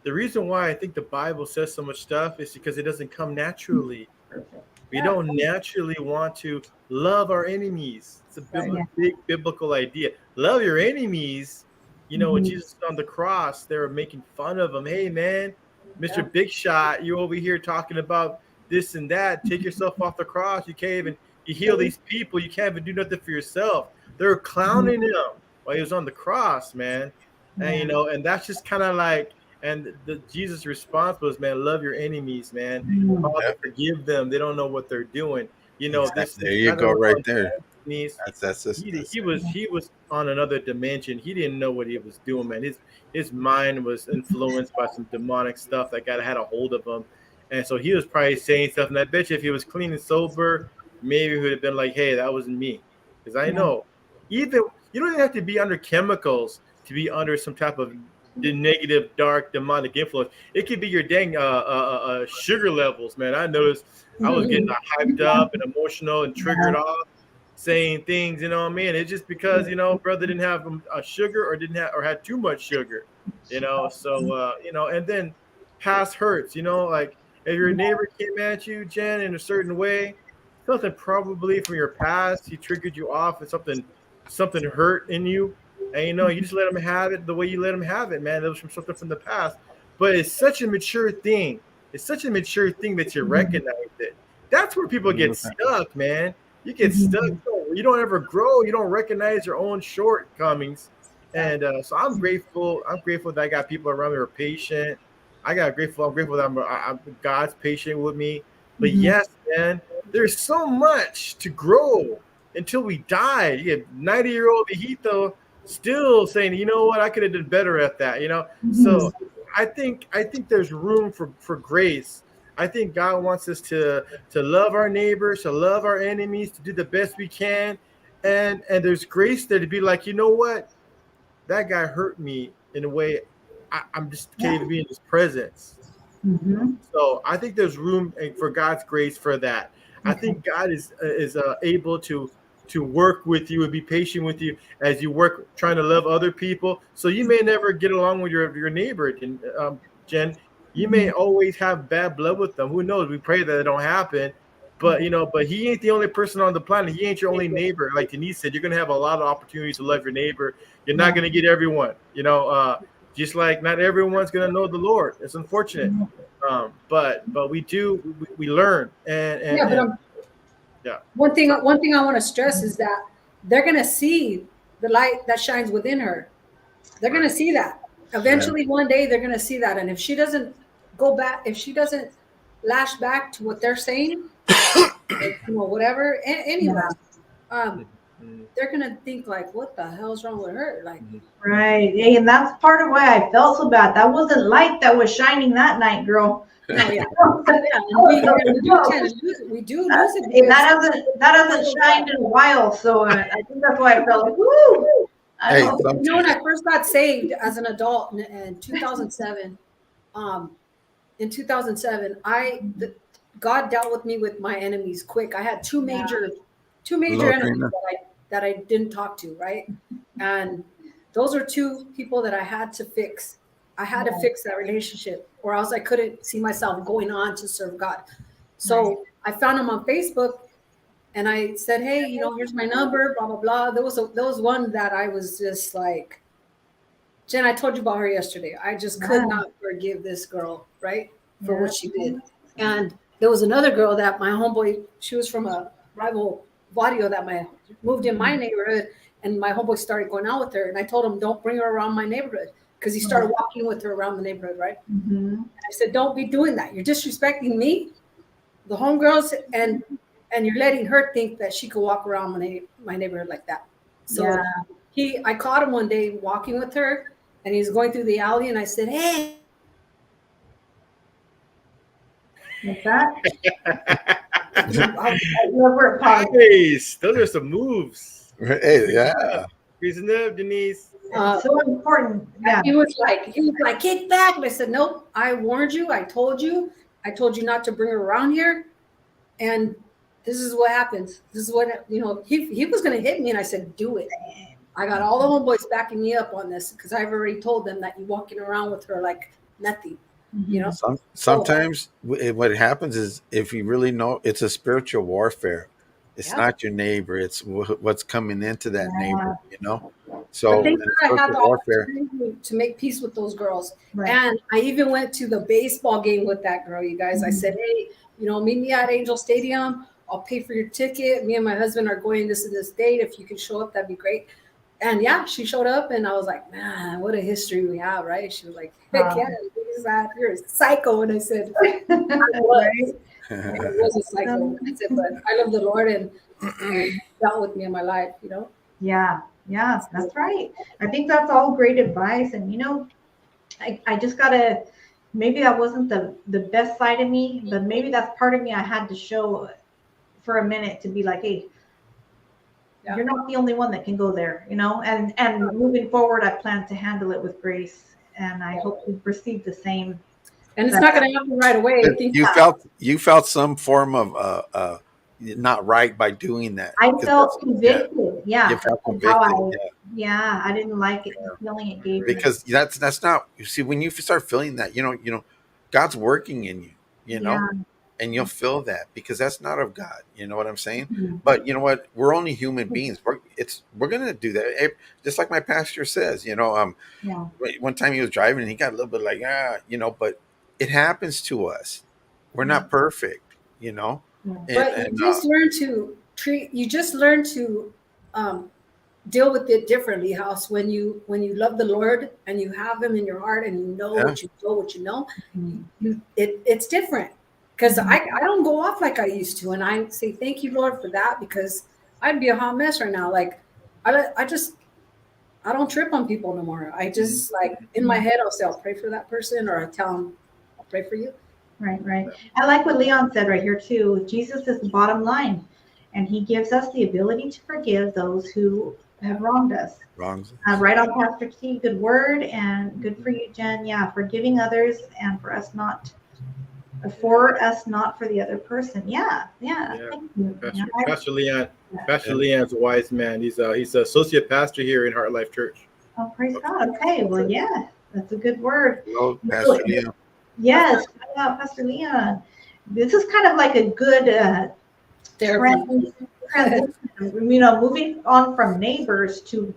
the reason why I think the Bible says so much stuff is because it doesn't come naturally. Perfect. We Yeah, don't naturally want to love our enemies. It's a right. Yeah. big biblical idea. Love your enemies. You know, when Mhm. Jesus was on the cross, they were making fun of him. Hey, man, Mr. Yeah. Big Shot, you over here talking about this and that. Take yourself off the cross. You can't even you heal these people. You can't even do nothing for yourself. They were clowning him while he was on the cross, man. And Yeah. you know, and that's just kind of like, and the Jesus' response was, man, love your enemies, man. Mhm. Father, Yep. forgive them. They don't know what they're doing. You know, There this you kind of go, right around there. Japanese. That's just He was on another dimension. He didn't know what he was doing, man. His mind was influenced by some demonic stuff that got had a hold of him, and so he was probably saying stuff. And I bet you, if he was clean and sober, maybe he would have been like, "Hey, that wasn't me," because I Yeah. know even you don't even have to be under chemicals to be under some type of the negative, dark, demonic influence. It could be your dang sugar levels, man. I noticed I was getting Mhm. hyped up and emotional and triggered off saying things, you know what I mean? It's just because, you know, brother didn't have a sugar or didn't have or had too much sugar, you know. So you know, and then past hurts, you know, like if your neighbor came at you, Jen, in a certain way, something probably from your past, he triggered you off and something hurt in you. And you know, you just let him have it the way you let him have it, man. That was from something from the past. But it's such a mature thing. It's such a mature thing that you Mhm. recognize it. That's where people get stuck, man. You get stuck. Mhm. You don't ever grow. You don't recognize your own shortcomings. And so I'm grateful. I'm grateful that I got people around me who are patient. I'm grateful that God's patient with me. But Mhm. yes, man, there's so much to grow until we die. You get 90-year-old viejito still saying, you know what, I could have done better at that. You know, Mhm. so I think there's room for grace. I think God wants us to love our neighbors, to love our enemies, to do the best we can, and there's grace there to be like, you know what, that guy hurt me in a way. I'm just can't Yeah. even be in his presence. Mhm. So I think there's room for God's grace for that. I Okay. think God is able to work with you and be patient with you as you work trying to love other people. So you may never get along with your neighbor, Jen. You may Mhm. always have bad blood with them. Who knows? We pray that it don't happen. But you know, but he ain't the only person on the planet. He ain't your only neighbor. Like Denise said, you're gonna have a lot of opportunities to love your neighbor. You're not Yeah. gonna get everyone. You know, just like not everyone's gonna know the Lord. It's unfortunate. But we learn Yeah, but and yeah. So one thing I want to stress is that they're gonna see the light that shines within her. They're right. gonna see that. Yeah. Eventually, one day, they're gonna see that. And if she doesn't go back, if she doesn't lash back to what they're saying, or, you know, whatever, Yeah. anyone, um, Mhm. they're gonna think like, "What the hell's wrong with her?" Like, Mhm. Right. Hey, and that's part of why I felt so bad. That wasn't light that was shining that night, girl. no, yeah, That yeah, was and we do something tend else. to lose it. We do lose it Hey, because that hasn't shined in a while, so I think that's why I felt like, woo. I Hey, don't you know, when I first got saved as an adult in 2007, um, in 2007, God dealt with me with my enemies quick. I had two major Hello, enemies Trina. that I didn't talk to, right? And those are two people that I had to fix. I had to fix that relationship, or else I couldn't see myself going on to serve God. So I found him on Facebook, and I said, "Hey, here's my number, blah blah blah." There was one that I was just like, Jen, I told you about her yesterday. I just could not forgive this girl, right, for what she did. And there was another girl that my homeboy, she was from a rival barrio that moved in my neighborhood, and my homeboy started going out with her. And I told him, don't bring her around my neighborhood, because he started walking with her around the neighborhood, right? Mm-hmm. I said, don't be doing that. You're disrespecting me, the homegirls, and you're letting her think that she could walk around my neighborhood like that. So I caught him one day walking with her, and he's going through the alley, and I said, "Hey." Like that. I love where it paused. Nice. Those are some moves. Hey, yeah. Reason up, Denise. It's so important. Yeah. He was like, kick back. And I said, nope, I warned you. I told you not to bring her around here. And this is what happens. This is what, he was going to hit me. And I said, do it. I got all the homeboys backing me up on this, because I've already told them that you're walking around with her like nothing. Sometimes what happens is, if you really know, it's a spiritual warfare. It's not your neighbor. It's what's coming into that neighbor, So I had the opportunity to make peace with those girls. Right. And I even went to the baseball game with that girl, you guys. I said, hey, meet me at Angel Stadium. I'll pay for your ticket. Me and my husband are going this and this date. If you can show up, that'd be great. And she showed up, and I was like, man, what a history we have, right? She was like, heck yeah, you're a psycho. And I said, I was a psycho. I said, but I love the Lord, and dealt with me in my life, Yeah, that's right. I think that's all great advice. And, I just gotta, maybe that wasn't the best side of me, but maybe that's part of me I had to show for a minute, to be like, hey, you're not the only one that can go there, and moving forward, I plan to handle it with grace, and I hope you receive the same. And it's not going to happen right away. You felt some form of not right by doing that. I felt convicted. You felt convicted. I didn't like it. The feeling it gave me. Because that's not. You see, when you start feeling that, God's working in you, and you'll feel that, because that's not of God. You know what I'm saying? Mm-hmm. But you know what? We're only human beings. We're gonna do that. Just like my pastor says. One time he was driving and he got a little bit like, but it happens to us. We're not perfect. But you just learn to treat. You just learn to deal with it differently, House. When you love the Lord and you have Him in your heart, and you know what you know, it's different. Because I don't go off like I used to, and I say thank you, Lord, for that, because I'd be a hot mess right now. Like I don't trip on people no more. I just, like, in my head, I'll say I'll pray for that person, or I tell them I'll pray for you. Right. I like what Leon said right here too. Jesus is the bottom line, and He gives us the ability to forgive those who have wronged us. Right on, Pastor T. Good word, and good for you, Jen. Yeah, forgiving others, and for us not for the other person. Yeah. Thank you. Pastor Leon's a wise man. He's an associate pastor here in Heart Life Church. Oh, praise God. Okay, well, yeah, that's a good word. Hello, Pastor Leon. Yes, Pastor Leon. This is kind of like a good transition. Moving on from neighbors to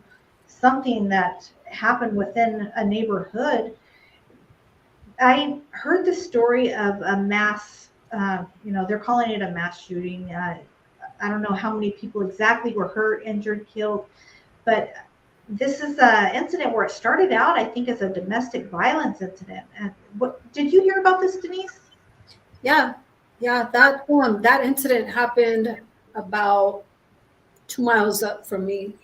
something that happened within a neighborhood. I heard the story of a mass, they're calling it a mass shooting. I don't know how many people exactly were hurt, injured, killed, but this is an incident where it started out, I think, as a domestic violence incident. And what did you hear about this, Denise? Yeah, that incident happened about 2 miles up from me.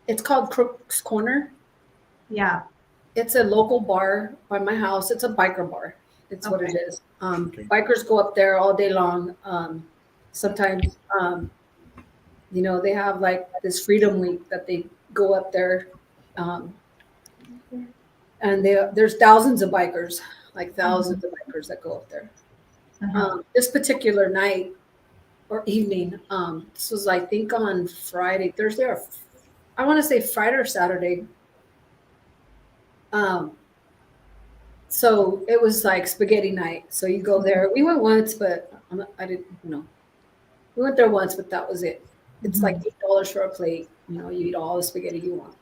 It's called Crook's Corner. Yeah. It's a local bar by my house. It's a biker bar. It's what it is. Bikers go up there all day long. Sometimes, they have like this Freedom Week that they go up there. And there's thousands of bikers that go up there. This particular night or evening, this was, I think, on Thursday or I want to say Friday or Saturday. So it was like spaghetti night. So you go there. We went once, but I didn't, we went there once, but that was it. It's like $8 for a plate. You eat all the spaghetti you want.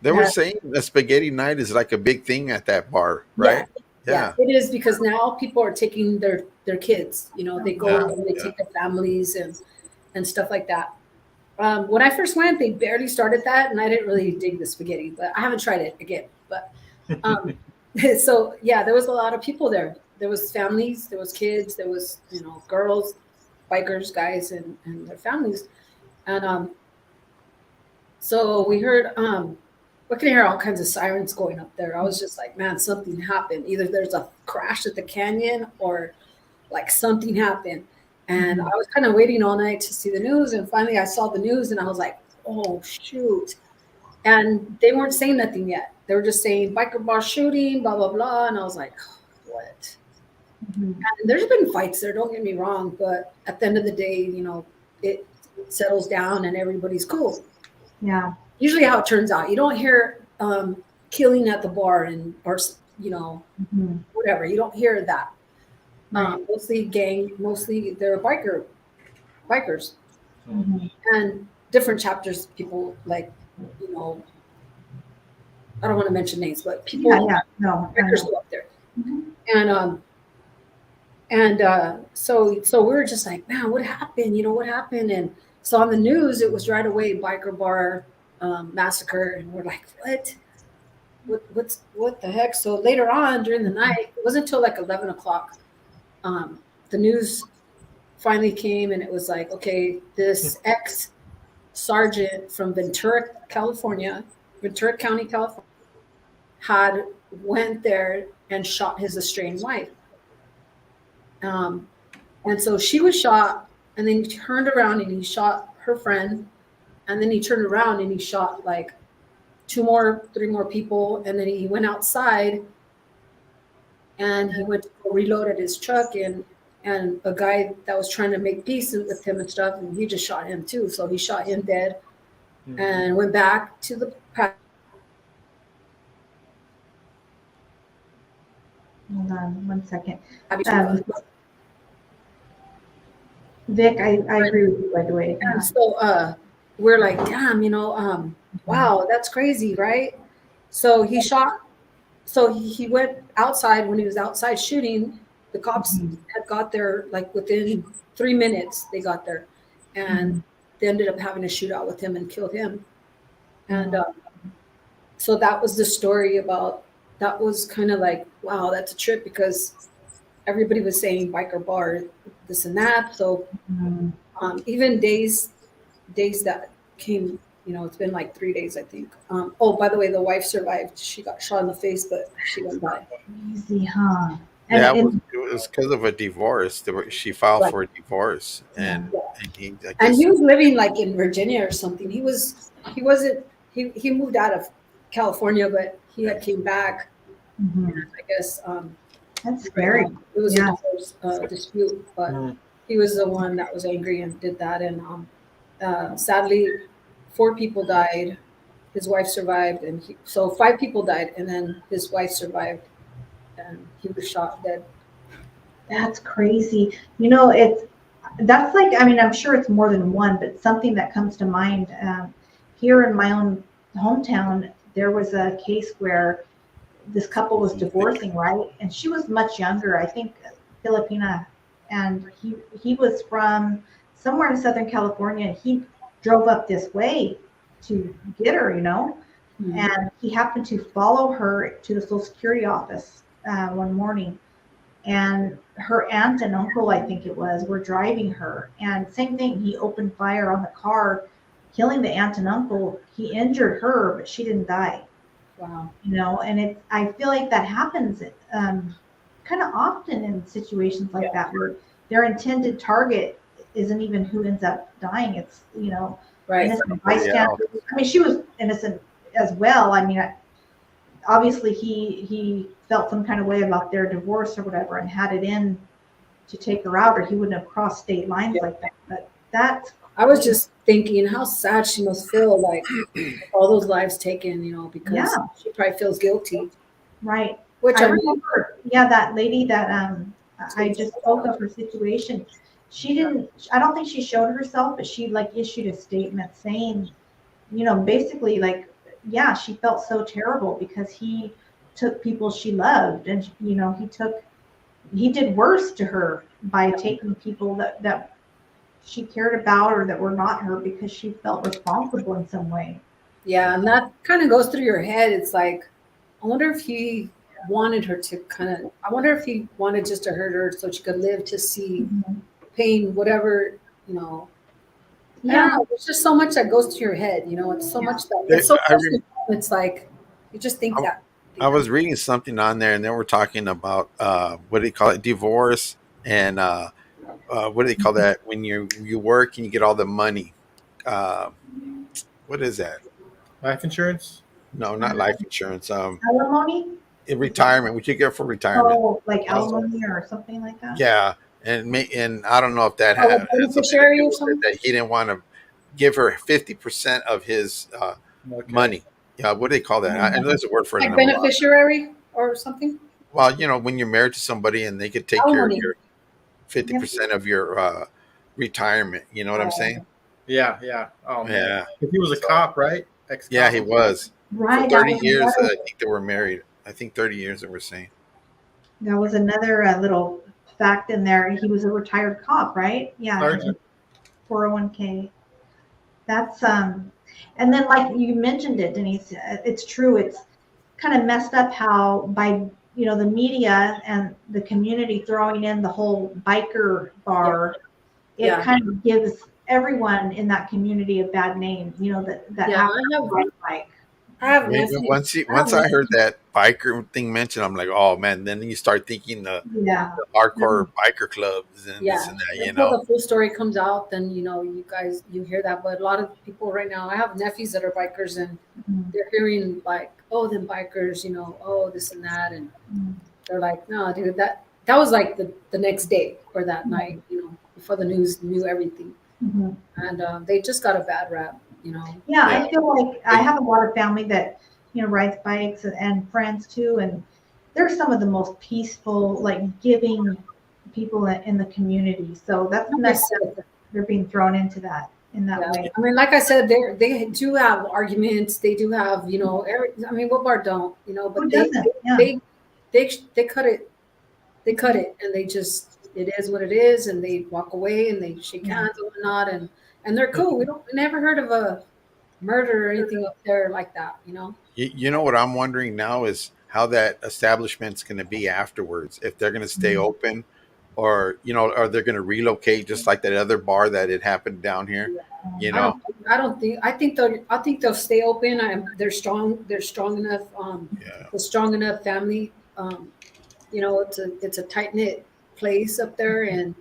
They were Yeah. saying the spaghetti night is like a big thing at that bar, Yeah. right? Yeah, it is, because now people are taking their kids. They go Yeah, and they take their families and stuff like that. When I first went, they barely started that, and I didn't really dig the spaghetti, but I haven't tried it again. But so yeah, there was a lot of people there. There was families, there was kids, there was girls, bikers, guys, and their families, and so we heard we could hear all kinds of sirens going up there. I was just like, man, something happened. Either there's a crash at the canyon or like something happened. And I was kind of waiting all night to see the news. And finally I saw the news and I was like, oh, shoot. And they weren't saying nothing yet. They were just saying biker bar shooting, blah, blah, blah. And I was like, what? And there's been fights there, don't get me wrong. But at the end of the day, it settles down and everybody's cool. Yeah. Usually how it turns out. You don't hear killing at the bar or whatever. You don't hear that. Mostly they're bikers, and different chapters. People like, I don't want to mention names, but people, bikers go up there, and so we were just like, man, what happened? What happened? And so on the news, it was right away biker bar massacre, and we're like, what the heck? So later on during the night, it wasn't until like 11 o'clock. The news finally came, and it was like, okay, this ex-sergeant from Ventura County, California, had went there and shot his estranged wife. And so she was shot, and then he turned around and he shot her friend, and then he turned around and he shot like 3 more people, and then he went outside and he went to go reload at his truck, and a guy that was trying to make peace with him and stuff, and he just shot him too. So he shot him dead and went back to the Hold on 1 second. Vic, I agree with you, by the way. And so we're like, damn, wow, that's crazy, right? So he shot. So he went outside. When he was outside shooting, the cops had got there like within 3 minutes. They got there, and they ended up having a shootout with him and killed him. And so that was the story about. That was kind of like, wow, that's a trip, because everybody was saying biker bar, this and that. So even days that came. It's been like 3 days, I think. By the way, the wife survived. She got shot in the face, but she didn't die. Easy, huh? Yeah, it was because of a divorce. She filed for a divorce, and he was living like in Virginia or something. He moved out of California, but he had came back. I guess that's scary. It was a divorce dispute, but he was the one that was angry and did that. And sadly, 4 people died. His wife survived, and so 5 people died, and then his wife survived, and he was shot dead. That's crazy. That's like, I'm sure it's more than one, but something that comes to mind here in my own hometown, there was a case where this couple was divorcing, right? And she was much younger, I think Filipina, and he was from somewhere in Southern California, and he drove up this way to get her, and he happened to follow her to the Social Security office one morning, and her aunt and uncle, I think it was, were driving her, and same thing, he opened fire on the car, killing the aunt and uncle. He injured her, but she didn't die. Wow. And I feel like that happens kind of often in situations like that, where their intended target isn't even who ends up dying. It's, right. Innocent bystanders. She was innocent as well. Obviously he felt some kind of way about their divorce or whatever, and had it in to take her out, or he wouldn't have crossed state lines like that. But that's I was just thinking how sad she must feel, like all those lives taken, because Yeah, she probably feels guilty. right. Which I I mean, remember, yeah, that lady that I just spoke of her situation. She didn't, I don't think she showed herself, but she like issued a statement saying, basically like, yeah, she felt so terrible because he took people she loved, and he did worse to her by taking people that she cared about or that were not her because she felt responsible in some way. yeah, and that kind of goes through your head. It's like, I wonder if he wanted her to I wonder if he wanted just to hurt her so she could live to see Mhm. pain, whatever, you know. I don't Yeah, know. There's just so much that goes to your head, It's so yeah, much that They- it's so I, personal. re- It's like you just think I that. I was reading something on there, and they were talking about what do you call it, divorce, and what do they call that when you work and you get all the money? Uh, what is that? Life insurance. No, not life insurance. alimony. In retirement, what you get for retirement? Oh, like Also, alimony or something like that. yeah, and I don't know if that Oh, had something to beneficiary do or with it, something. that he didn't want to give her 50% of his Okay. money. Yeah, what do they call that? I know there's a word for it, and Like I'm lost. beneficiary or something. Well, when you're married to somebody and they could take your Alimony. 50% of your retirement. You know what I'm saying? Yeah, yeah. Oh man, Yeah. if he was a So cop, right? yeah, Ex-cop. he was for Right, 30 years. I think they were married. I think 30 years they were saying. that was another little fact in there. He was a retired cop, right? Yeah, Sergeant. 401k. That's and then like you mentioned it, Denise, it's true. It's kind of messed up how by the media and the community throwing in the whole biker Yeah, bar, it yeah, kind of gives everyone in that community a bad name. That yeah. have that ride bike. I have Maybe nephews. once I heard that biker thing mentioned, I'm like, oh man. Then you start thinking Yeah, the hardcore biker clubs and this Yeah, and that. until the full story comes out, then you guys hear that. But a lot of people right now, I have nephews that are bikers, and Mhm. they're hearing like, "Oh, them bikers, oh this and that," and Mhm. they're like, "No, dude, that was like the next day or that night, before the news knew everything." Mhm. And they just got a bad rap. Yeah, Yeah. I feel like I have a lot of family that rides bikes and friends too, and they're some of the most peaceful, like giving people in the community. So that's Like I messed up said, that they're being thrown into that in that yeah. way. I mean, like I said, they do have arguments. They do have, I mean, what bar don't, Who but doesn't? Yeah. they cut it. They cut it, and they just it is what it is, and they walk away and they shake Yeah. hands and whatnot, and they're cool. We never heard of a murder or anything up there like that. You know what I'm wondering now is how that establishment's going to be afterwards. If they're going to stay Mhm. open, or are they going to relocate just like that other bar that it happened down here? You I know, don't. I don't think. I think they'll stay open. They're strong. They're strong enough. yeah. A strong enough family. It's a tight knit place up there, and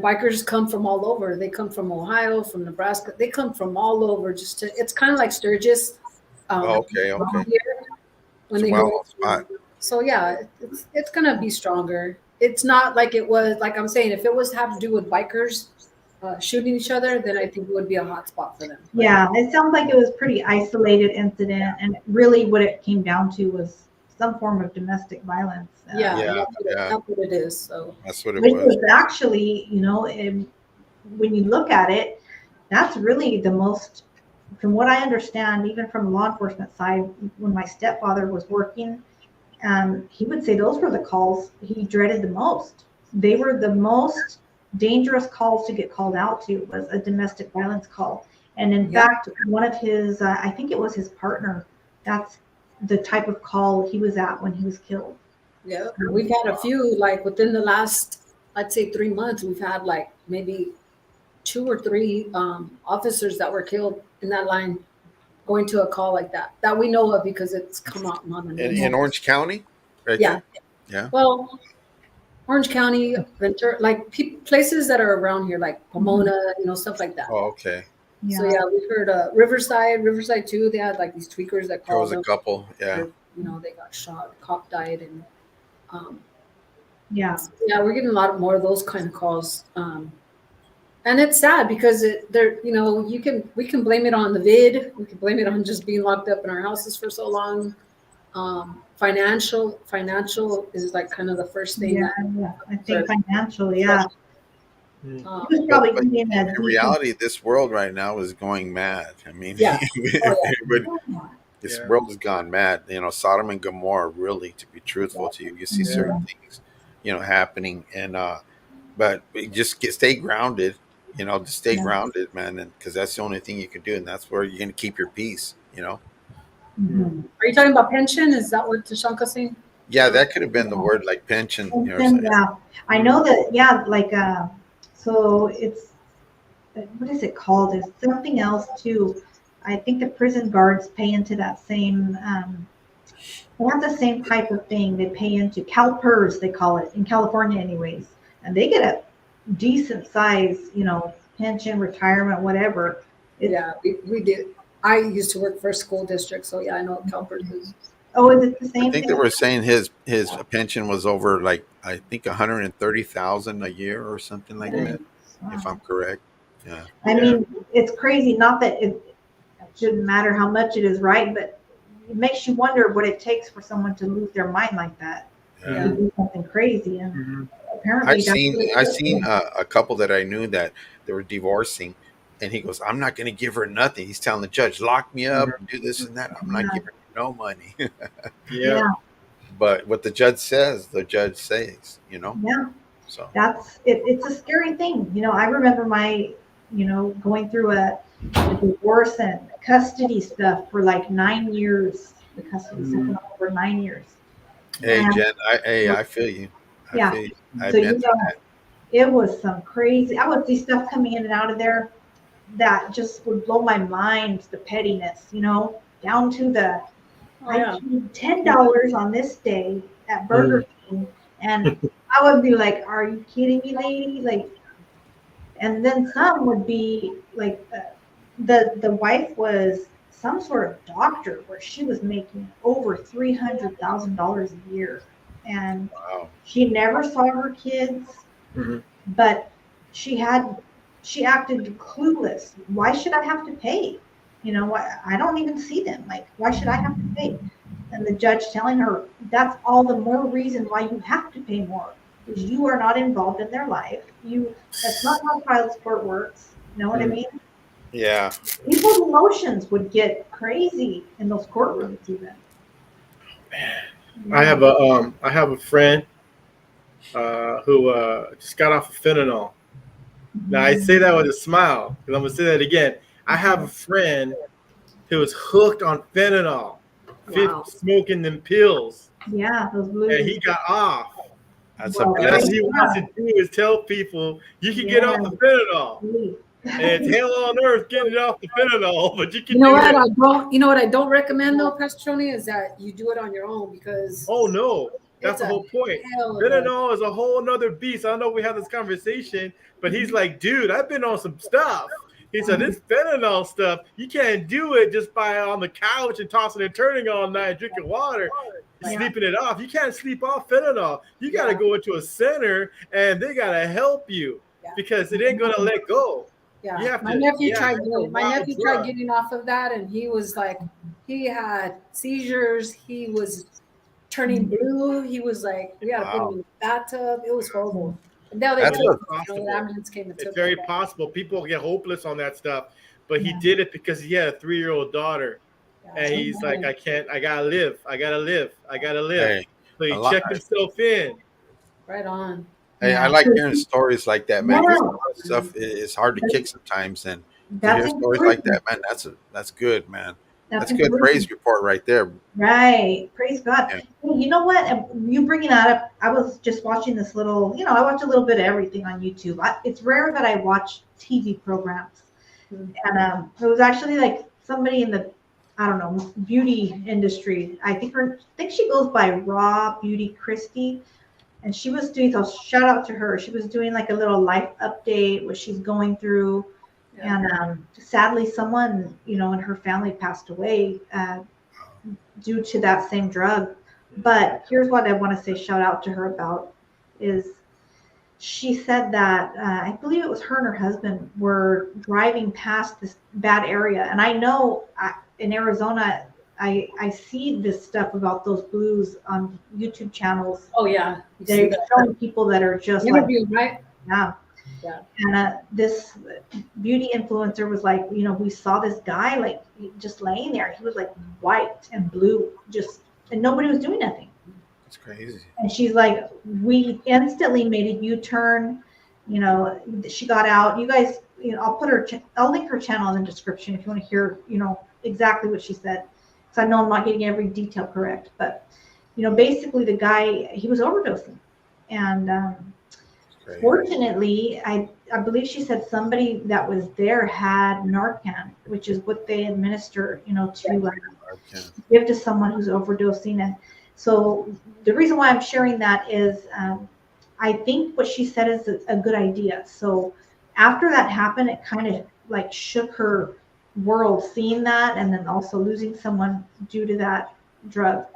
bikers come from all over. They come from Ohio, from Nebraska. They come from all over. It's kind of like Sturgis. Oh, okay, Around okay. here when It's a they well-known go. spot. So yeah, it's gonna be stronger. It's not like it was. Like I'm saying, if it was have to do with bikers shooting each other, then I think it would be a hot spot for them. But Yeah, it sounds like it was pretty isolated incident, and really what it came down to was some form of domestic violence. yeah, Yeah, yeah. that's what it is. So That's what it Which was. was actually, when you look at it, that's really the most, from what I understand, even from law enforcement side, when my stepfather was working, he would say those were the calls he dreaded the most. They were the most dangerous calls to get called out to, was a domestic violence call. And in yeah, fact, one of his, I think it was his partner, that's the type of call he was at when he was killed. yeah, we've had a few like within the last, I'd say 3 months. We've had like maybe two or three officers that were killed in that line going to a call like that we know of because it's come out on the news. In Orange County, right Yeah. there. Yeah. Well, Orange County, Ventura, like places that are around here, like Pomona, stuff like that. Oh, okay. So Yeah. yeah, we heard Riverside too. They had like these tweakers that There was called a them. couple. Yeah. They got shot, cop died, and Yeah. yeah, we're getting a lot more of those kind of calls. And it's sad because we can blame it on the vid. We can blame it on just being locked up in our houses for so long. Financial is like kind of the first thing. Yeah, I think financial, yeah. Mm. He was probably But getting a in reality, this world right now is going mad. I mean, Yeah. this Yeah. world has gone mad. Sodom and Gomorrah, really, to be truthful to you, you see certain things, happening. And, but stay grounded, just stay grounded, man. And because that's the only thing you can do. And that's where you're going to keep your peace. Mhm. Are you talking about pension? Is that what Tashanka's saying? Yeah, that could have been the word like pension. And, yeah, I know that. Yeah, like so it's what is it called? It's something else too. I think the prison guards pay into that same. They have the same type of thing. They pay into CalPERS, they call it in California, anyways, and they get a decent size, pension, retirement, whatever. Yeah, we did. I used to work for a school district, so yeah, I know what CalPERS is. Oh, is it the I same think thing? they were saying his pension was over like I think 130,000 a year or something like that, if I'm correct. Yeah. I mean, it's crazy. Not that it shouldn't matter how much it is, right? But it makes you wonder what it takes for someone to lose their mind like that, Yeah. to do something crazy. And Mm-hmm. apparently, I seen a couple that I knew that they were divorcing, and he goes, "I'm not going to give her nothing." He's telling the judge, "Lock me up, do this and that. I'm not giving her no money." Yeah. But what the judge says, the judge says. Yeah, So that's it. It's a scary thing. I remember going through a divorce and custody stuff for like 9 years. The custody stuff went on over 9 years. hey, And Jen, I feel you. I yeah, feel you. I've so been through that. it was some crazy. I would see stuff coming in and out of there that just would blow my mind. The pettiness, down to the I paid $10 on this day at Burger King, and I would be like, "Are you kidding me, lady?" Like, and then some would be like, the wife was some sort of doctor where she was making over $300,000 a year, and Wow. she never saw her kids, but she acted clueless. Why should I have to pay? I don't even see them. Like, why should I have to pay? And the judge telling her, that's all the more reason why you have to pay more, because you are not involved in their life. That's not how child support works. You know what I mean? Yeah. People's emotions would get crazy in those courtrooms even. I have a friend who just got off of fentanyl. Now I say that with a smile because I'm gonna say that again. I have a friend who was hooked on fentanyl, smoking them pills. Yeah, those blue. And he got off. That's Well, a And all blessing. he wants to do is tell people you can get off the fentanyl. And it's hell on earth getting off the fentanyl, but you can do it. You know what I don't recommend though, Pastor Tony, is that you do it on your own because Oh no, that's the whole point. Fentanyl is a whole nother beast. I know we had this conversation, but he's like, dude, I've been on some stuff. He said, this fentanyl stuff, you can't do it just by on the couch and tossing and turning all night, drinking water, sleeping it off. You can't sleep off fentanyl. You got to go into a center and they got to help you because it ain't going to let go. Yeah, my nephew tried getting off of that, and he was like, he had seizures. He was turning blue. He was like, we had to put him in the bathtub. It was horrible. And now the ambulance came and took him. It's very possible. People get hopeless on that stuff, but he did it because he had a 3-year-old daughter, and he's like, I can't. I gotta live. I gotta live. Hey, so he checked himself in. Right on. Hey, I like hearing stories like that, man. This stuff is hard to kick sometimes, and to hear stories like that, man, that's good, man. That's good praise report right there. Right, praise God. Yeah. You know what? You bringing that up, I was just watching this little. I watch a little bit of everything on YouTube. It's rare that I watch TV programs, and it was actually like somebody in the, I don't know, beauty industry. I think she goes by Raw Beauty Christie. And she was doing, so shout out to her. She was doing like a little life update, what she's going through. Yeah. And sadly, someone, in her family passed away due to that same drug. But here's what I want to say, shout out to her about, is she said that I believe it was her and her husband were driving past this bad area. And I know in Arizona, I see this stuff about those blues on YouTube channels. Oh yeah, They're showing people that are just like, right? yeah. Yeah. And this beauty influencer was like, we saw this guy like just laying there. He was like white and blue, and nobody was doing nothing. That's crazy. And she's like, we instantly made a U-turn. She got out. You guys, I'll link her channel in the description if you want to hear, exactly what she said. So I know I'm not getting every detail correct, but basically the guy, he was overdosing, and fortunately, I believe she said somebody that was there had Narcan, which is what they administer, to give to someone who's overdosing. And so the reason why I'm sharing that is I think what she said is a good idea. So after that happened, it kind of like shook her world, seeing that, and then also losing someone due to that drug.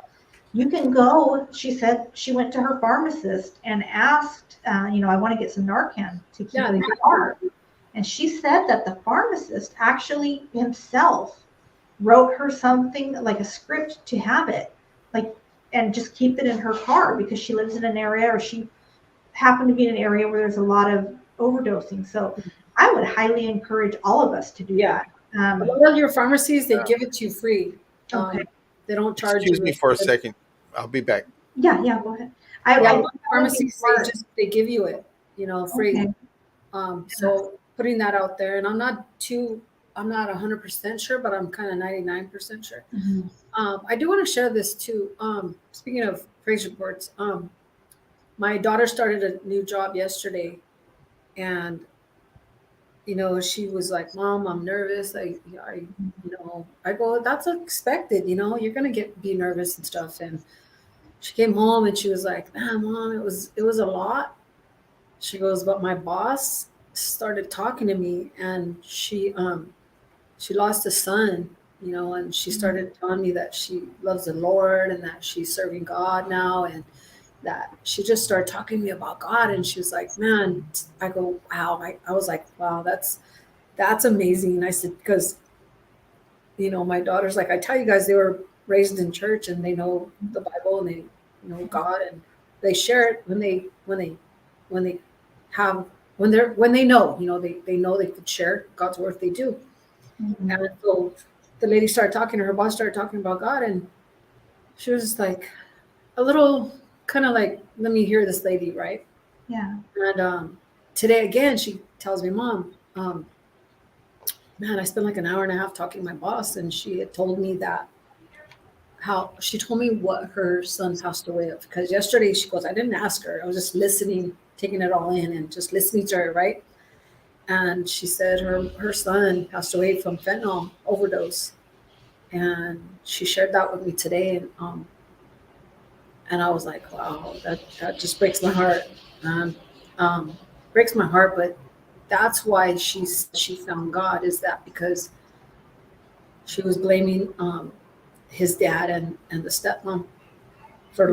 You can go, she said, she went to her pharmacist and asked, I want to get some Narcan to keep in my car. And she said that the pharmacist actually himself wrote her something like a script to have it, and just keep it in her car because she lives in an area, or she happened to be in an area where there's a lot of overdosing. So I would highly encourage all of us to do that. A lot of your pharmacies, they give it to you free. Okay. They don't charge you. Excuse me for a second. I'll be back. Yeah, go ahead. Pharmacies, they give you it, free. Okay. So putting that out there, and I'm not 100% sure, but I'm kind of 99% sure. Mm-hmm. I do want to share this too. Speaking of praise reports, my daughter started a new job yesterday, and she was like, "Mom, I'm nervous." I go, "That's expected. You're gonna be nervous and stuff." And she came home and she was like, Mom, it was a lot. She goes, but my boss started talking to me, and she lost a son, and she started telling me that she loves the Lord and that she's serving God now, and that she just started talking to me about God. And she was like, man, I go, wow. I was like, wow, that's amazing. And I said, because, my daughter's like, I tell you guys, they were raised in church and they know the Bible and they know God, and they share it when they know, they know they could share God's word. They do. Mm-hmm. And so the lady started talking to her boss, started talking about God, and she was just like a little kind of like, let me hear this lady, right? Yeah. And today again, she tells me, Mom, man, I spent like an hour and a half talking to my boss, and she had told me she told me what her son passed away of. Because yesterday she goes, I didn't ask her. I was just listening, taking it all in and just listening to her, right? And she said her son passed away from fentanyl overdose. And she shared that with me today. And I was like, wow, that just breaks my heart. Breaks my heart, but that's why she found God, is that because she was blaming his dad and the stepmom for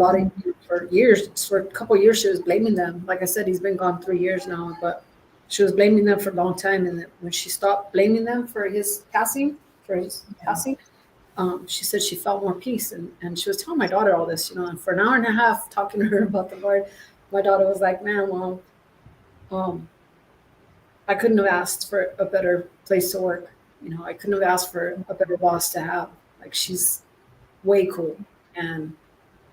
years. For a couple of years, she was blaming them. Like I said, he's been gone 3 years now, but she was blaming them for a long time. And when she stopped blaming them for his passing, she said she felt more peace. And she was telling my daughter all this, and for an hour and a half talking to her about the Lord, my daughter was like, man, Mom, I couldn't have asked for a better place to work. I couldn't have asked for a better boss to have. Like, she's way cool. And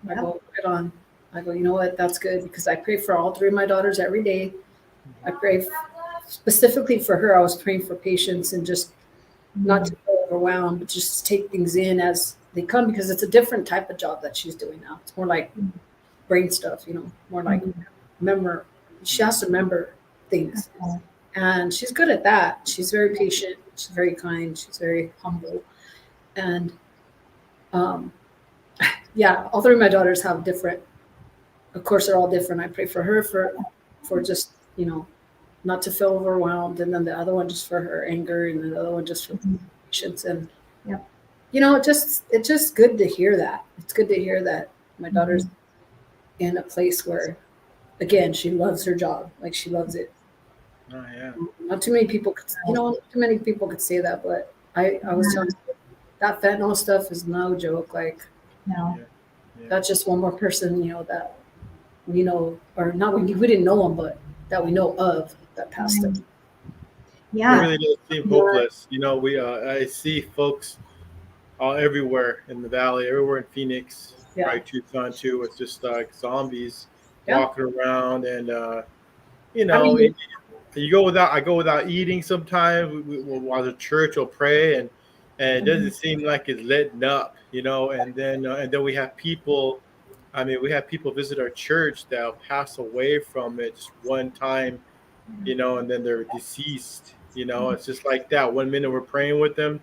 I go, right on. I go, you know what? That's good, because I pray for all three of my daughters every day. I pray specifically for her. I was praying for patience and just not to feel overwhelmed, but just take things in as they come, because it's a different type of job that she's doing now. It's more like brain stuff, more like she has to remember things. And she's good at that. She's very patient. She's very kind. She's very humble. And all three of my daughters have different, of course, they're all different. I pray for her for just, not to feel overwhelmed. And then the other one just for her anger, and the other one just for patience. And, it's just good to hear that. It's good to hear that my daughter's in a place where again, she loves her job. Like she loves it. Oh yeah. Not too many people could, not too many people could say that, but I was telling you, that fentanyl stuff is no joke. Like No. Yeah. that's just one more person, that we know, or not we didn't know them, but that we know of that passed Right. them. It Yeah. really does seem hopeless. We I see folks all everywhere in the valley, everywhere in Phoenix, Yeah. probably Tucson too. It's just like zombies Yeah. walking around, and I mean, you go without. I go without eating sometimes. While the church will pray, and it doesn't seem like it's letting up, and then we have people. I mean, we have people visit our church that'll pass away from it just one time, and then they're deceased. It's just like that. One minute we're praying with them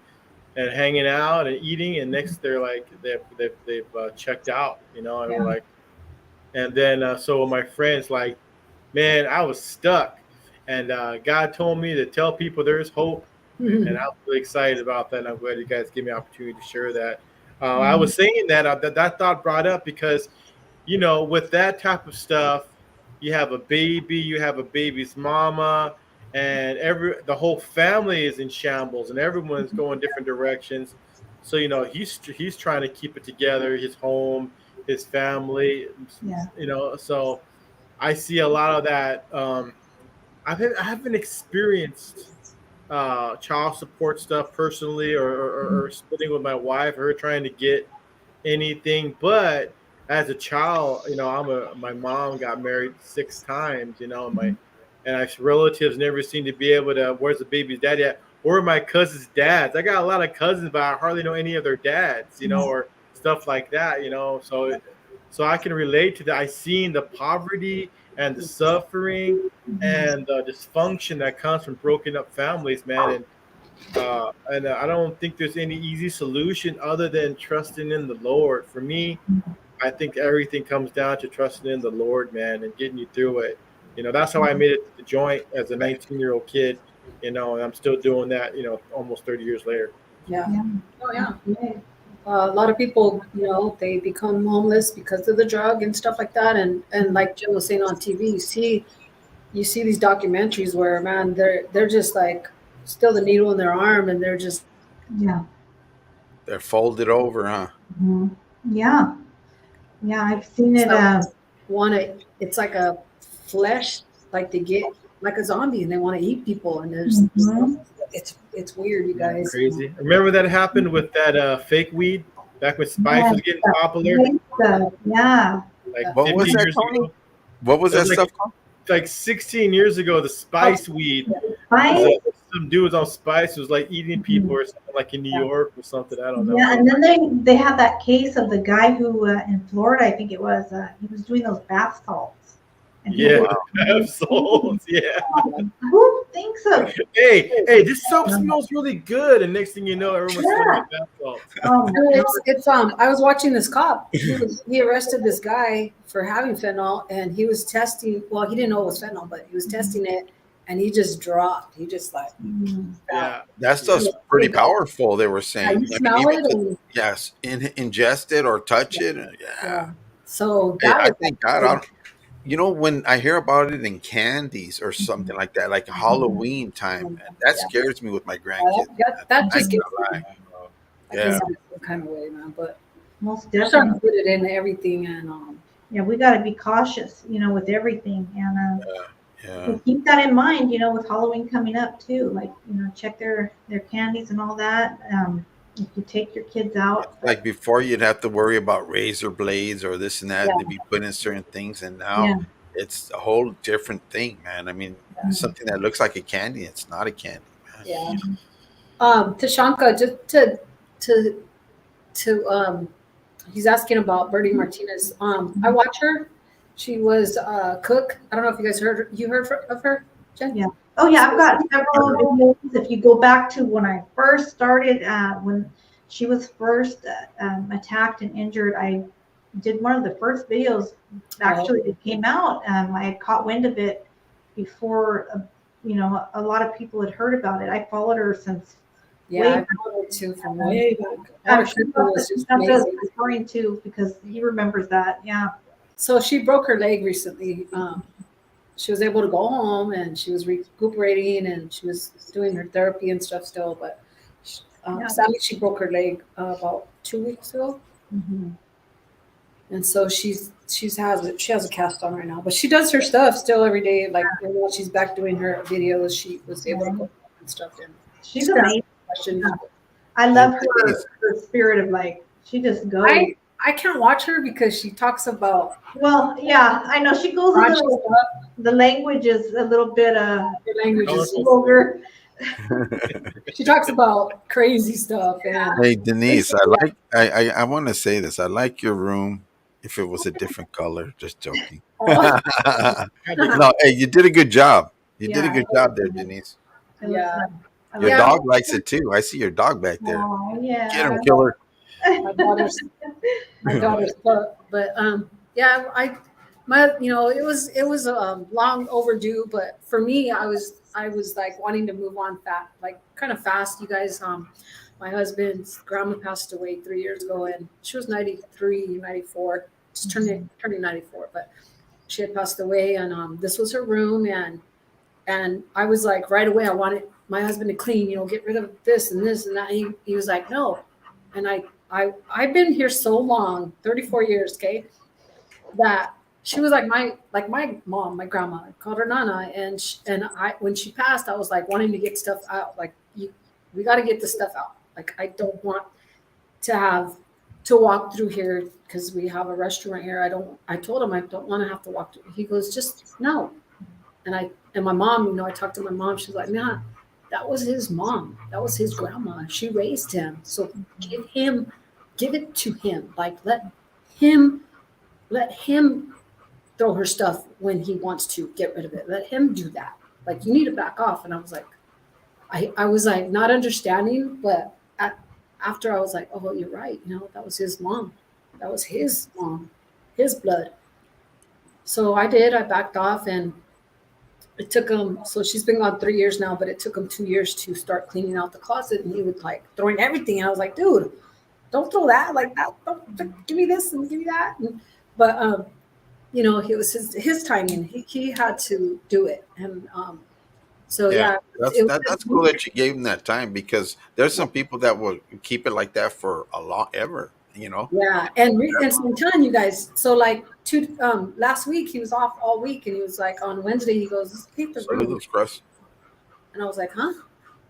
and hanging out and eating, and next they're like they've checked out, and we're like, and then so my friends like, man, I was stuck, and God told me to tell people there's hope, and I'm really excited about that. And I'm glad you guys give me an opportunity to share that. I was saying that thought brought up because with that type of stuff, you have a baby, you have a baby's mama, and the whole family is in shambles, and everyone's going different directions. So he's trying to keep it together, his home, his family. Yeah. So I see a lot of that. I haven't experienced child support stuff personally, or splitting with my wife, or her trying to get anything. But as a child, my mom got married 6 times, and my relatives never seem to be able to. Where's the baby's dad at? Where are my cousins' dads? I got a lot of cousins, but I hardly know any of their dads, or stuff like that, So I can relate to that. I seen the poverty and the suffering and the dysfunction that comes from broken up families, man. And I don't think there's any easy solution other than trusting in the Lord. For me, I think everything comes down to trusting in the Lord, man, and getting you through it. That's how I made it to the joint as a 19-year-old kid, and I'm still doing that, almost 30 years later. Yeah. Yeah. Oh yeah. A lot of people, they become homeless because of the drug and stuff like that. And like Jim was saying on TV, you see these documentaries where, man, they're just like still the needle in their arm, and they're just Yeah. They're folded over, huh? Mhm. Yeah. Yeah. I've seen it. it's like a flesh, like they get like a zombie and they want to eat people, and there's it's weird, you guys. Crazy. Remember that happened with that fake weed back when spice was getting popular? Yeah. Like What 15 was that, years Tony? ago. What was It that was stuff called? Like 16 years ago, the spice weed. Some dude was on spice, was like eating people or something, like in New York or something. I don't know. Yeah, and then they had that case of the guy who in Florida, I think it was, he was doing those bath salts. And bath salts. Yeah. Who thinks of? Hey, this soap smells really good, and next thing you know, everyone's smelling bath salts. It's I was watching this cop. He arrested this guy for having fentanyl, and he was testing. Well, he didn't know it was fentanyl, but he was testing it, and he just dropped. He just like, yeah, that stuff's pretty powerful. They were saying, you smell it, yes, ingest it or touch it. Yeah. So I think God. When I hear about it in candies or something like that, like Halloween time, that scares me with my grandkids. That just gets yeah, some kind of way, man. But Most they're starting to definitely. put it in everything, and Yeah, we got to be cautious, with everything, and yeah. keep that in mind, with Halloween coming up too. Like, check their candies and all that. If you take your kids out, Like before, you'd have to worry about razor blades or this and that to be put in certain things, and now it's a whole different thing, man. I mean, something that looks like a candy, it's not a candy, man. Yeah. Tashanka, just to he's asking about Bertie Martinez. I watch her. She was a cook. I don't know if you guys heard of her, Jen? Yeah. Oh yeah, I've got several videos. If you go back to when I first started, when she was first attacked and injured, I did one of the first videos actually that came out. I had caught wind of it before, a lot of people had heard about it. I followed her since. Yeah, I followed too from way back. I'm sure that's what was referring to, because he remembers that. Yeah. So she broke her leg recently. She was able to go home and she was recuperating and she was doing her therapy and stuff still. But sadly, she broke her leg about 2 weeks ago. Mm-hmm. And so she has a cast on right now, but she does her stuff still every day. Like when she's back doing her videos, she was able to go and stuff. And She's amazing. questions. I love her spirit of like, she just goes. I can't watch her because she talks about. Well, yeah, I know she goes a little. The language is a little bit. The language is vulgar. She talks about crazy stuff. And hey Denise, I want to say this. I like your room. If it was a different color, just joking. No, hey, you did a good job. You did a good job there, Denise. Yeah. Your dog likes it too. I see your dog back there. Oh, yeah. Get him, killer. My daughter's but yeah, it was long overdue, but for me, I was like wanting to move on kind of fast. You guys, my husband's grandma passed away 3 years ago, and she was 93, 94, just turning 94, but she had passed away, and this was her room, and I was like right away, I wanted my husband to clean, get rid of this and this and that. He was like, no, and I've been here so long, 34 years, okay, that she was like my mom, my grandma. I called her Nana, and when she passed, I was like wanting to get stuff out. Like we got to get this stuff out. Like I don't want to walk through here because we have a restaurant here. I told him I don't want to have to walk through. He goes, just no. And my mom, I talked to my mom. She's like, nah, that was his mom. That was his grandma. She raised him. So give it to him. Like let him throw her stuff when he wants to get rid of it. Let him do that. Like you need to back off. And I was like, I was like not understanding, but after I was like, oh, you're right. That was his mom. That was his mom, his blood. So I backed off, and it took him, so she's been gone 3 years now, but it took him 2 years to start cleaning out the closet, and he would like throwing everything. And I was like, dude, don't throw that like that. Don't give me this and give me that. But it was his timing. He had to do it, and so yeah, that's cool that you gave him that time, because there's some people that will keep it like that for a long ever. Yeah, and so I'm telling you guys. So like last week he was off all week, and he was like on Wednesday he goes, let's paint the room. And I was like, huh?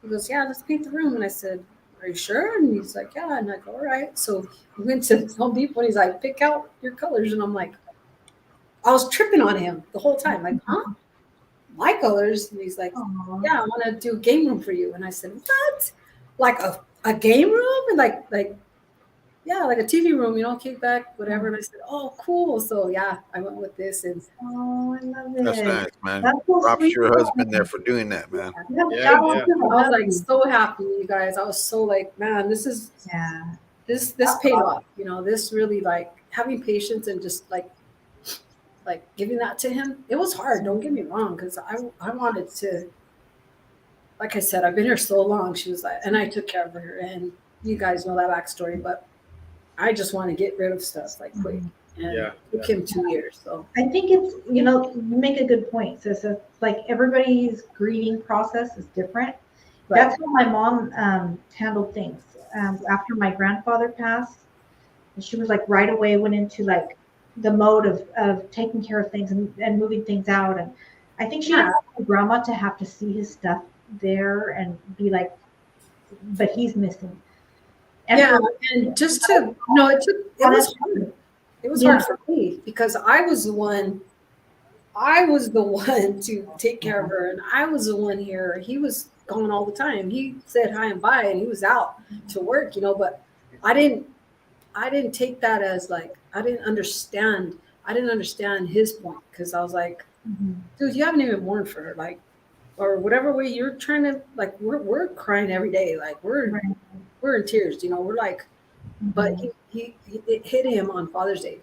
He goes, yeah, let's paint the room. And I said, are you sure? And he's like, yeah. And I go, all right. So we went to Home Depot, and he's like, pick out your colors. And I'm like, I was tripping on him the whole time. Like, huh? My colors? And he's like, yeah, I want to do a game room for you. And I said, what? Like a game room? And like yeah, like a TV room, kickback, whatever. And I said, oh, cool. So yeah, I went with this. And I love it. That's nice, man. That's so Props to sweet. your husband there for doing that, man. Yeah. I was like so happy, you guys. I was so like, man, this paid off. This really like having patience and just like giving that to him. It was hard. Don't get me wrong, because I wanted to. Like I said, I've been here so long. She was like, and I took care of her, and you guys know that backstory. But I just want to get rid of stuff like quick. And it took him 2 years. So I think it's, you make a good point. So it's like everybody's grieving process is different. Right. That's how my mom handled things. After my grandfather passed, she was like right away went into like the mode of taking care of things and moving things out. And I think she had my grandma to have to see his stuff there and be like, but he's missing. And just to it was hard. It was hard for me because I was the one to take care of her, and I was the one here. He was gone all the time. He said hi and bye, and he was out to work, but I didn't take that as like I didn't understand his point, because I was like, dude, you haven't even mourned for her, like, or whatever way you're trying to, like, we're crying every day, like we're in tears, we're like, but it hit him on Father's Day.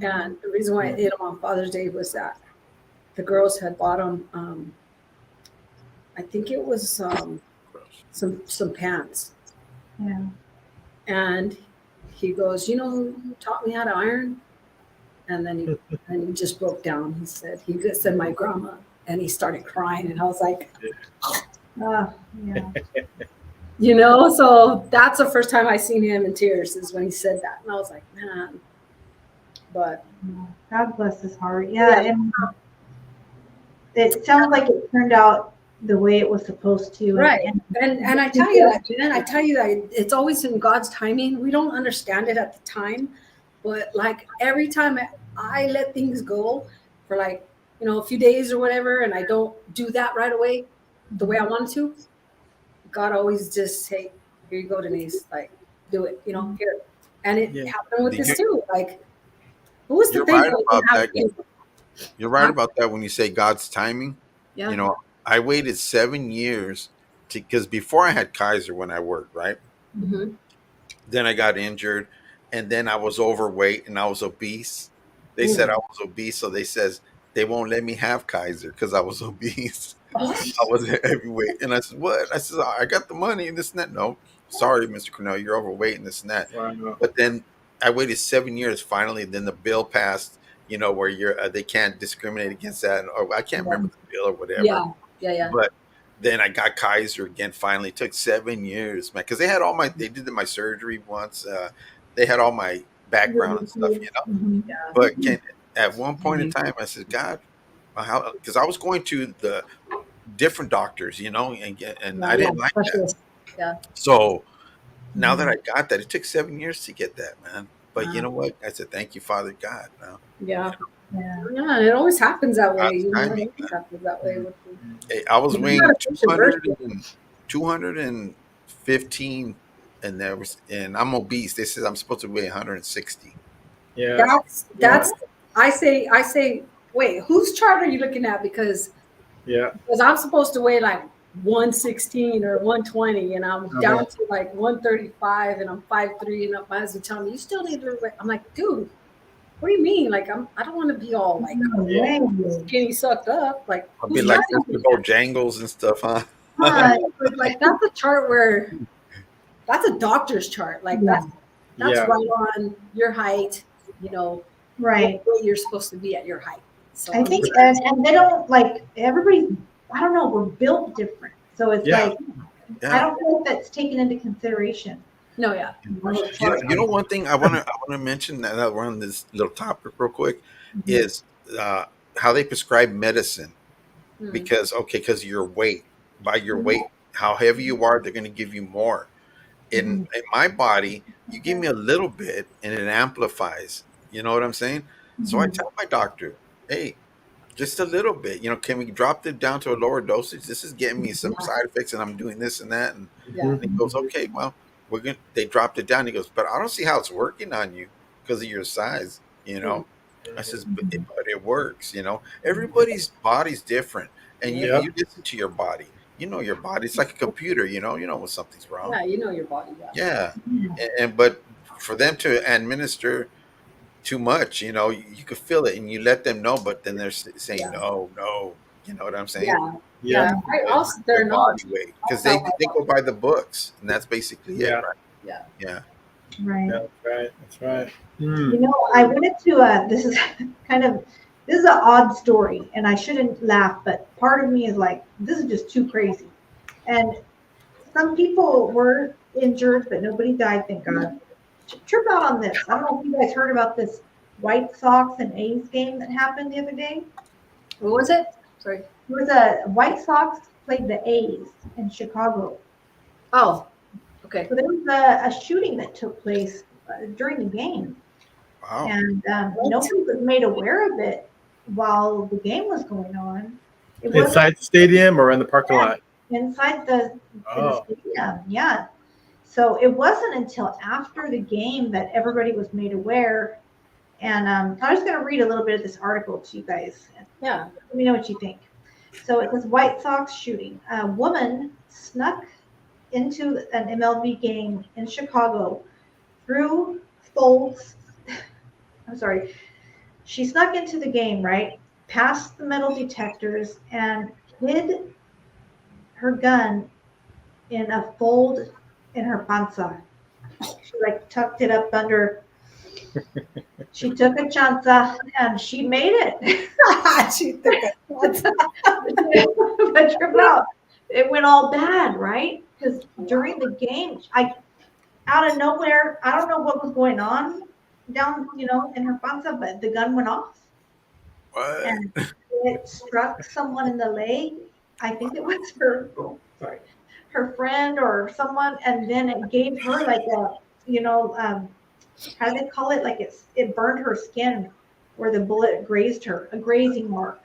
And the reason why it hit him on Father's Day was that the girls had bought him, I think it was some pants. Yeah. And he goes, who taught me how to iron? And then he just broke down. He said my grandma, and he started crying, and I was like, Yeah. So that's the first time I seen him in tears is when he said that, and I was like, man. But God bless his heart. Yeah, and it sounds like it turned out the way it was supposed to. Right. And I tell you that, man, it's always in God's timing. We don't understand it at the time, but like every time I let things go for like, a few days or whatever, and I don't do that right away the way I wanted to, God always just say, here you go, Denise, like do it, here. And it happened with this too. Like, who was the You're thing? right about that. You're right about that when you say God's timing. Yeah. I waited 7 years because before I had Kaiser when I worked, right? Mm-hmm. Then I got injured, and then I was overweight and I was obese. They said I was obese, so they says they won't let me have Kaiser because I was obese. I was heavyweight, and I said, "What?" I said, "I got the money and this and that." No, sorry, Mr. Cornell, you're overweight and this and that. Wow. But then I waited 7 years. Finally, then the bill passed. Where they can't discriminate against that. Or I can't remember the bill or whatever. Yeah. But then I got Kaiser again. Finally, it took 7 years, man, because they did my surgery once. They had all my background and stuff, Mm-hmm. But at one point in time, I said, God, how? Because I was going to the different doctors, and I didn't like that. Yeah. So now that I got that, it took 7 years to get that, man. But you know what? I said, thank you, Father God. Now, Yeah. And it always happens that way. God's timing, It happens that way. Hey, I was weighing gotta push the 215, and I'm obese. They said I'm supposed to weigh 160. Yeah. That's I say, wait, whose chart are you looking at? Because I'm supposed to weigh like 116 or 120, and I'm down to like 135, and I'm 5'3", and my husband telling me you still need to. I'm like, dude, what do you mean? Like I don't want to be all like skinny sucked up. Like I'll be like the Bojangles and stuff, huh? Like that's a chart where that's a doctor's chart. Like that's right on your height. Right. Where you're supposed to be at your height. So I think, and they don't like everybody. I don't know. We're built different, so it's like I don't know if that's taken into consideration. No, one thing I want to mention that we're on this little topic real quick is how they prescribe medicine because your weight, by your weight, how heavy you are, they're going to give you more. In my body, you give me a little bit and it amplifies. You know what I'm saying? So I tell my doctor, hey, just a little bit. Can we drop it down to a lower dosage? This is getting me some side effects, and I'm doing this and that. And he goes, okay, well, they dropped it down. He goes, but I don't see how it's working on you because of your size. I says, but it works. Everybody's body's different, and you listen to your body. Your body. It's like a computer. You know when something's wrong. Yeah, you know your body. Yeah, but for them to administer too much, you could feel it, and you let them know, but then they're saying no. You know what I'm saying? Yeah. Also, they're not because they go by the books, and that's basically it. Right? Yeah. Right. That's right. I wanted to. This is an odd story, and I shouldn't laugh, but part of me is like, this is just too crazy. And some people were injured, but nobody died, thank God. Trip out on this. I don't know if you guys heard about this White Sox and A's game that happened the other day. What was it? Sorry. It was a White Sox played the A's in Chicago. Oh, okay. So there was a shooting that took place during the game. Wow. And nobody was made aware of it while the game was going on. Inside the stadium or in the parking lot? Inside the stadium, yeah. So it wasn't until after the game that everybody was made aware. And I was going to read a little bit of this article to you guys. Yeah. Let me know what you think. So it was White Sox shooting. A woman snuck into an MLB game in Chicago through folds. I'm sorry. She snuck into the game, right? Past the metal detectors and hid her gun in a fold in her panza. She tucked it up under She took a chance and she made it. She took it. But Trevor, it went all bad, right? Because during the game, out of nowhere, I don't know what was going on down, in her panza, but the gun went off What? and it struck someone in the leg. I think it was her friend or someone, and then it gave her like a, how do they call it? Like it burned her skin where the bullet grazed her, a grazing mark.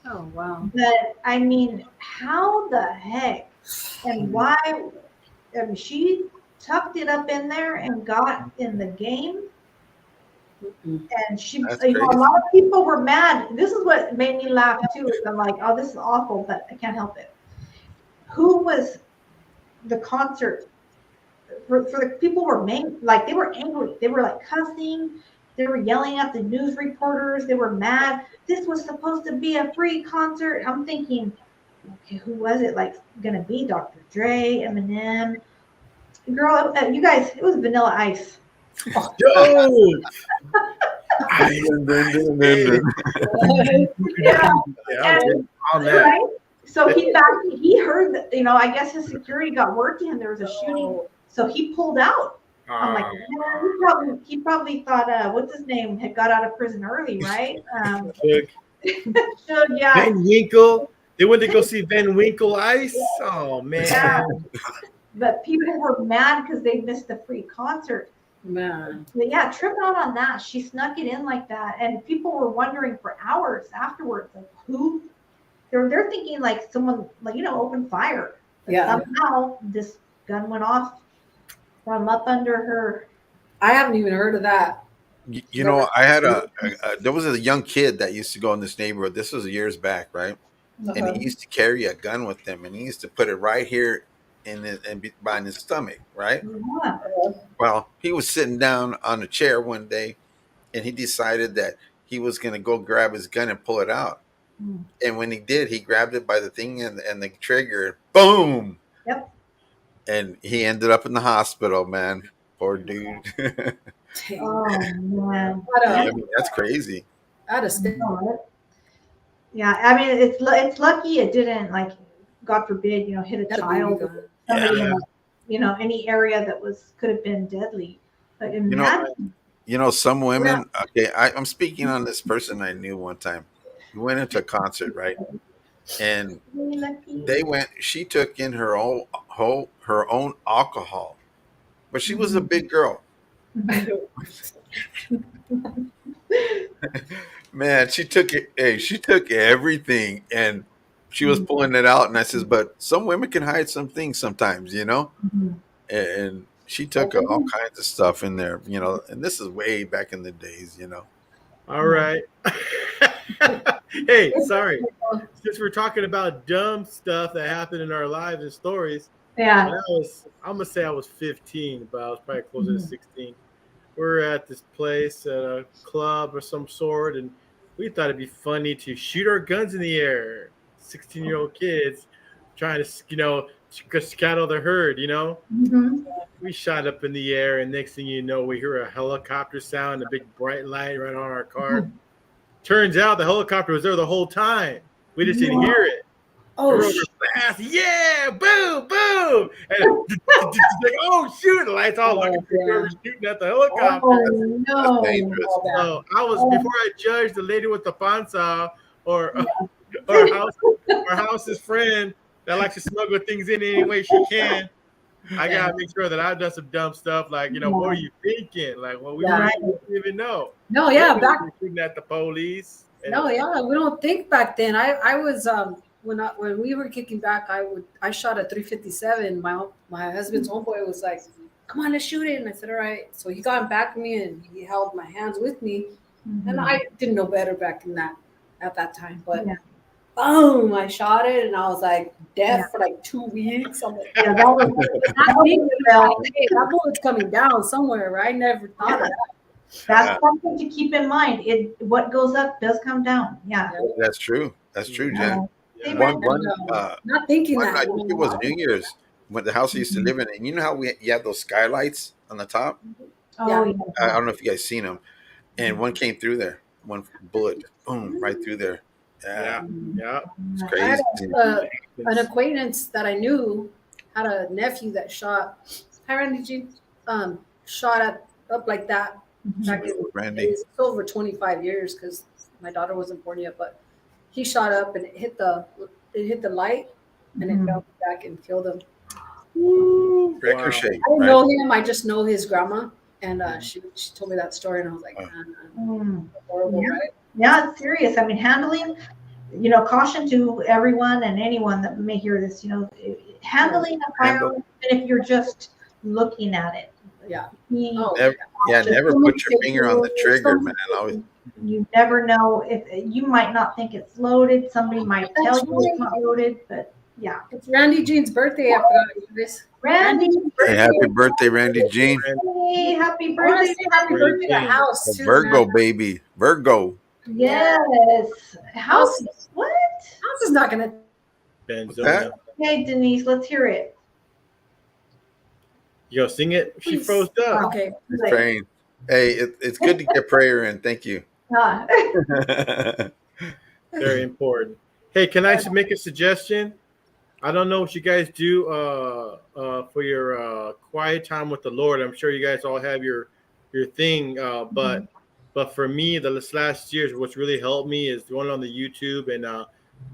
Oh wow. But I mean, how the heck and why? I mean, she tucked it up in there and got in the game. And she, That's a crazy. lot of people were mad. This is what made me laugh too. I'm like, oh, this is awful, but I can't help it. Who was the concert for the people were like they were angry. They were like cussing. They were yelling at the news reporters. They were mad. This was supposed to be a free concert. I'm thinking, okay, who was it? Like gonna be Dr. Dre, Eminem, girl. You guys, it was Vanilla Ice. Yo, Yeah. yeah, And, on that. right? So he heard that, I guess his security got word to him there was a shooting. So he pulled out. I'm like, yeah, he probably thought, what's his name, had got out of prison early, right? Yeah. Van Winkle. They went to go see Van Winkle Ice. Oh man. Yeah. But people were mad because they missed the free concert. Man. But yeah, trip out on that. She snuck it in like that, and people were wondering for hours afterwards, like who. They're thinking like someone opened fire. But Yeah. somehow this gun went off from up under her. I haven't even heard of that. I had there was a young kid that used to go in this neighborhood. This was years back, right? And he used to carry a gun with him, and he used to put it right here behind his stomach, right? Yeah. Well, he was sitting down on a chair one day, and he decided that he was going to go grab his gun and pull it out. Mm. And when he did, he grabbed it by the thing and the trigger. Boom! Yep. And he ended up in the hospital, man. Poor dude. Oh man. I mean, that's crazy. I'd have stayed. Yeah, I mean it's lucky it didn't, like, God forbid, hit a child, or somebody in any area that could have been deadly. But imagine. Some women. Okay, I'm speaking on this person I knew one time. We went into a concert, right? And she took in her own alcohol, but she was a big girl. Man, she took it. Hey, she took everything, and she was pulling it out. And I says, but some women can hide some things sometimes, And she took all kinds of stuff in there, And this is way back in the days, All right. Hey, sorry. Since we're talking about dumb stuff that happened in our lives and stories, Yeah. I'm gonna say I was 15, but I was probably closer to 16. We're at this place at a club of some sort, and we thought it'd be funny to shoot our guns in the air. 16-year-old kids trying to, scatter the herd, Mm-hmm. We shot up in the air, and next thing you know, we hear a helicopter sound, a big bright light right on our car. Turns out the helicopter was there the whole time. We just didn't hear it. Oh, fast. Yeah, boom, boom. And like, oh, shoot. The lights all like we're shooting at the helicopter. Oh, no. That's dangerous. So before I judged the lady with the panza or house's friend that likes to smuggle things in any way she can, I gotta make sure that I've done some dumb stuff. Like, what are you thinking? Like, well, we didn't even know. No, yeah, back shooting at the police. No, yeah, we don't think back then. I was when we were kicking back, I shot a 357. My husband's homeboy was like, "Come on, let's shoot it." And I said, "All right." So he got back to me and he held my hands with me, and I didn't know better back in at that time, but. Yeah. Boom! I shot it, and I was like deaf for like 2 weeks. I'm like, that bullet's coming down somewhere, right? I never thought of that. That's something to keep in mind. What goes up does come down. Yeah. That's true. That's true, Jen. Not thinking that. I think it was New Year's when the house I used to live in, and you know how you have those skylights on the top? Oh, yeah. I don't know if you guys seen them. and one came through there. One bullet, boom, right through there. Yeah, Yeah, yeah. it's I had crazy. an acquaintance that I knew had a nephew that shot. Hi, Randy G. Shot up like that back in the Randy. days. It's over 25 years because my daughter wasn't born yet, but he shot up and it hit the light and it fell back and killed him. Ricochet, I didn't right? know him. I just know his grandma, and she told me that story, and I was like, horrible, Yeah. right? Yeah, it's serious. I mean, handling, caution to everyone and anyone that may hear this, handling a firearm, even if you're just looking at it. Yeah. Never put your finger on the trigger, man. You never know if you might not think it's loaded. Somebody might tell you it's not loaded, but yeah. It's Randy Jean's birthday. I forgot this. Randy, Hey, happy birthday, Randy Jean. hey, happy I want to birthday. say happy birthday to House A too. Virgo, man. baby. Virgo. Yes. House. What? House is not gonna. Benzona. Hey, Denise, let's hear it. You gonna sing it? She Please. froze up. Okay. He's praying. Hey, it's good to get prayer in. Thank you. Very important. Hey, can I make a suggestion? I don't know what you guys do for your quiet time with the Lord. I'm sure you guys all have your thing, but for me, the last years, what's really helped me is going on the YouTube and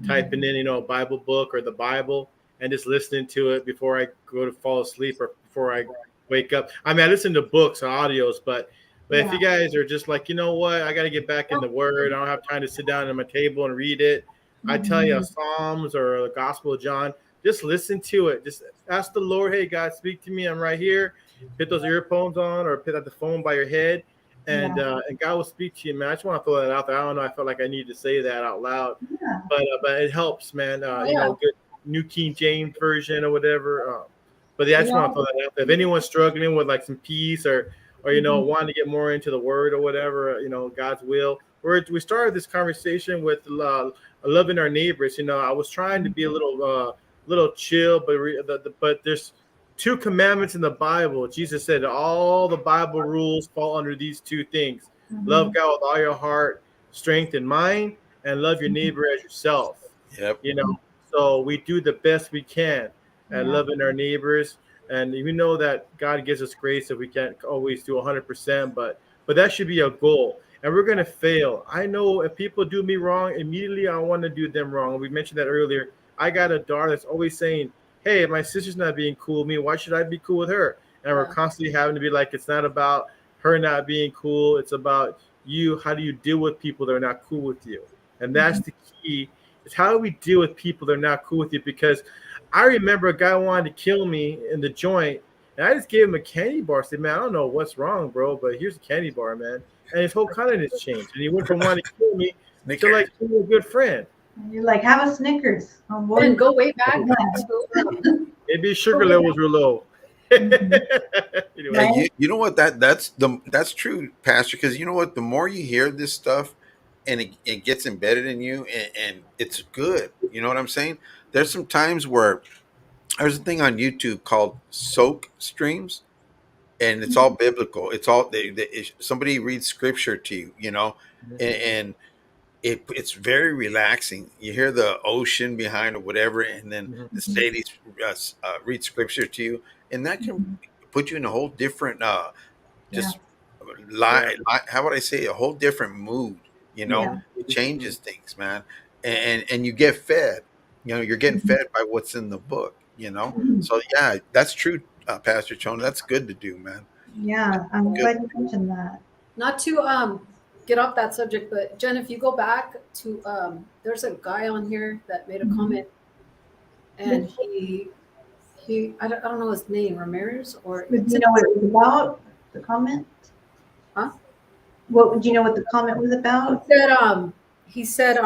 typing in, a Bible book or the Bible and just listening to it before I go to fall asleep or before I wake up. I mean, I listen to books or audios, but if you guys are just like, you know what, I got to get back in the Word. I don't have time to sit down at my table and read it. I tell you, Psalms or the Gospel of John, just listen to it. Just ask the Lord, hey, God, speak to me. I'm right here. Put those earphones on or put the phone by your head, and God will speak to you, man. I just want to throw that out there. I don't know. I felt like I need to say that out loud, but it helps, man. Good New King James Version or whatever. But I just want to throw that out there. If anyone's struggling with like some peace or wanting to get more into the Word or whatever, God's will. We started this conversation with loving our neighbors. I was trying to be a little chill, but there's 2 commandments in the Bible. Jesus said all the Bible rules fall under these 2 things: love God with all your heart, strength, and mind, and love your neighbor as yourself. Yep. So we do the best we can at loving our neighbors. And we know that God gives us grace if we can't always do 100%, but that should be a goal. And we're going to fail. I know if people do me wrong, immediately I want to do them wrong. We mentioned that earlier. I got a daughter that's always saying, hey, my sister's not being cool with me. Why should I be cool with her? And we're constantly having to be like, it's not about her not being cool. It's about you. How do you deal with people that are not cool with you? And that's the key. Is how do we deal with people that are not cool with you? Because I remember a guy wanted to kill me in the joint, and I just gave him a candy bar. I said, man, I don't know what's wrong, bro, but here's a candy bar, man. And his whole countenance changed. And he went from wanting to kill me to like being a good friend. You're like, have a Snickers. And go way back. Maybe sugar levels were low. Anyway. You know what? That's true, Pastor, because you know what? The more you hear this stuff and it gets embedded in you and it's good. You know what I'm saying? There's some times where there's a thing on YouTube called soak streams, and it's all biblical. It's all somebody reads scripture to you, and it's very relaxing. You hear the ocean behind or whatever, and then this lady reads scripture to you, and that can put you in a whole different how would I say, a whole different mood. It changes things, man, and you get fed. You're getting fed by what's in the book. So yeah, that's true, Pastor Chona. That's good to do, man. Yeah, I'm glad you mentioned that. Not to get off that subject, but Jen, if you go back to there's a guy on here that made a comment, and he I don't know his name, Ramirez, or do you know what it was about? The comment? Huh? What would you know what the comment was about? He said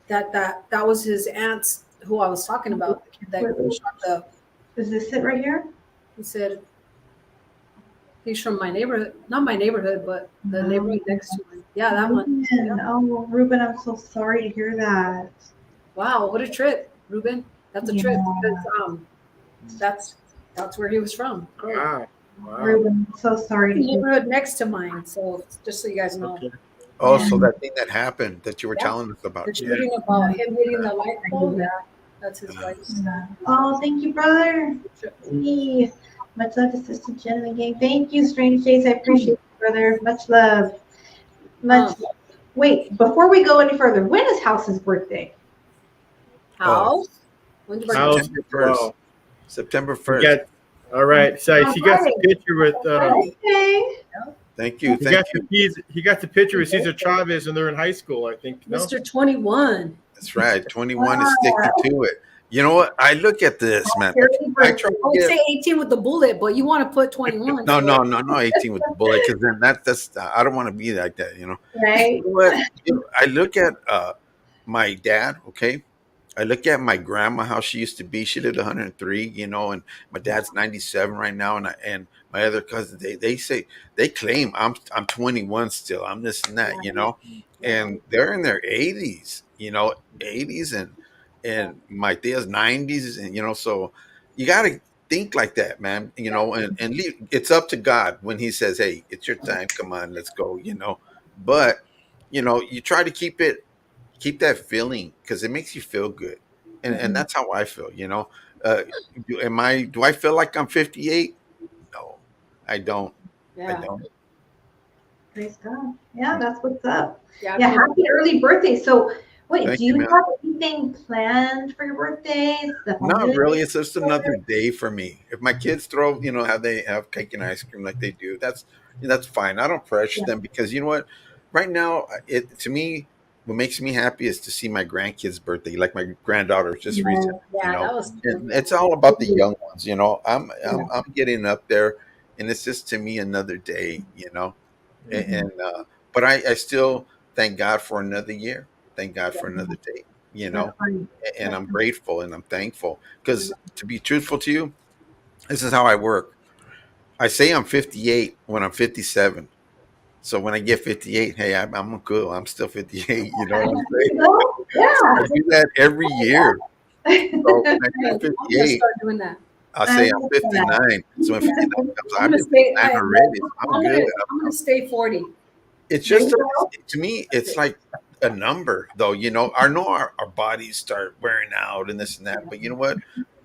that was his aunt's who I was talking about. That shot the. Is this it right here? He said he's from my neighborhood, not my neighborhood, but the neighborhood next to him. Yeah, that one. Yeah. Oh, Ruben, I'm so sorry to hear that. Wow, what a trip, Ruben. That's a trip because that's where he was from. Wow. Wow. Ruben, so sorry to The hear. neighborhood next to mine. So just so you guys know, Okay. Oh, Yeah. so that thing that happened that you were Yeah. telling us about. the shooting about him hitting the light pole. Yeah. Yeah, that's his wife's. Yeah. Oh, thank you, brother. Hey, much love to Sister Jen and the gang. Thank you, Strange Days. I appreciate you, brother. Much love. Much love. Wait, before we go any further, when is House's birthday? How? When's your birthday? House. September 1st. Wow. September He 1st. got, all right. So On he got the Friday. picture with Okay. Thank you. he Thank got you. he got the picture with Cesar Chavez when they're in high school, I think. No? Mr. 21. That's right. 21 is sticking to it. You know what? I look at this, man. I try I to would get. say 18 with the bullet, but you want to put 21. No, 18 with the bullet, because then that's I don't want to be like that, you know. Right. You know what? I look at my dad, okay? I look at my grandma, how she used to be. She lived 103, you know, and my dad's 97 right now, and my other cousins, they say they claim I'm 21 still. I'm this and that, you know, and they're in their 80s, you know, 80s and my tia's 90s, and you know, so you got to think like that, man, you know, and leave, it's up to God when He says, "Hey, it's your time. Come on, let's go," you know. But you know, you try to keep that feeling because it makes you feel good, and that's how I feel, you know. uh do I feel like I'm 58? No, I don't. I Yeah. don't. Praise God. Yeah, that's what's up. Yeah. Yeah, happy early birthday. So, wait, Thank do you, you man. have anything planned for your birthday? The Not family? really. It's just another day for me. If my kids throw, you know, how they have cake and ice cream like they do, that's fine. I don't pressure Yeah. them because you know what? Right now, it to me, what makes me happy is to see my grandkids' birthday, like my granddaughter just recently. You Yeah, know, that was and it's all about the young ones. You know, Yeah. I'm getting up there, and it's just to me another day. You know, Mhm. and but I still thank God for another year. Thank God for another day. You know, That's fine. and That's I'm grateful and I'm thankful because to be truthful to you, this is how I work. I say I'm 58 when I'm 57. So when I get 58, hey, I'm cool. I'm still 58. You know what I'm saying? You know? Yeah. I do that every year. So when I Hey, turn I'm gonna 58, start doing that. I'll I say I'm love that. 59. So when 59 comes, I'm I've gonna been stay. 59 already. So I'm I'm good. gonna I'm gonna stay 40. It's There just you go. to me, it's like a number, though. You know, I know our bodies start wearing out and this and that, but you know what?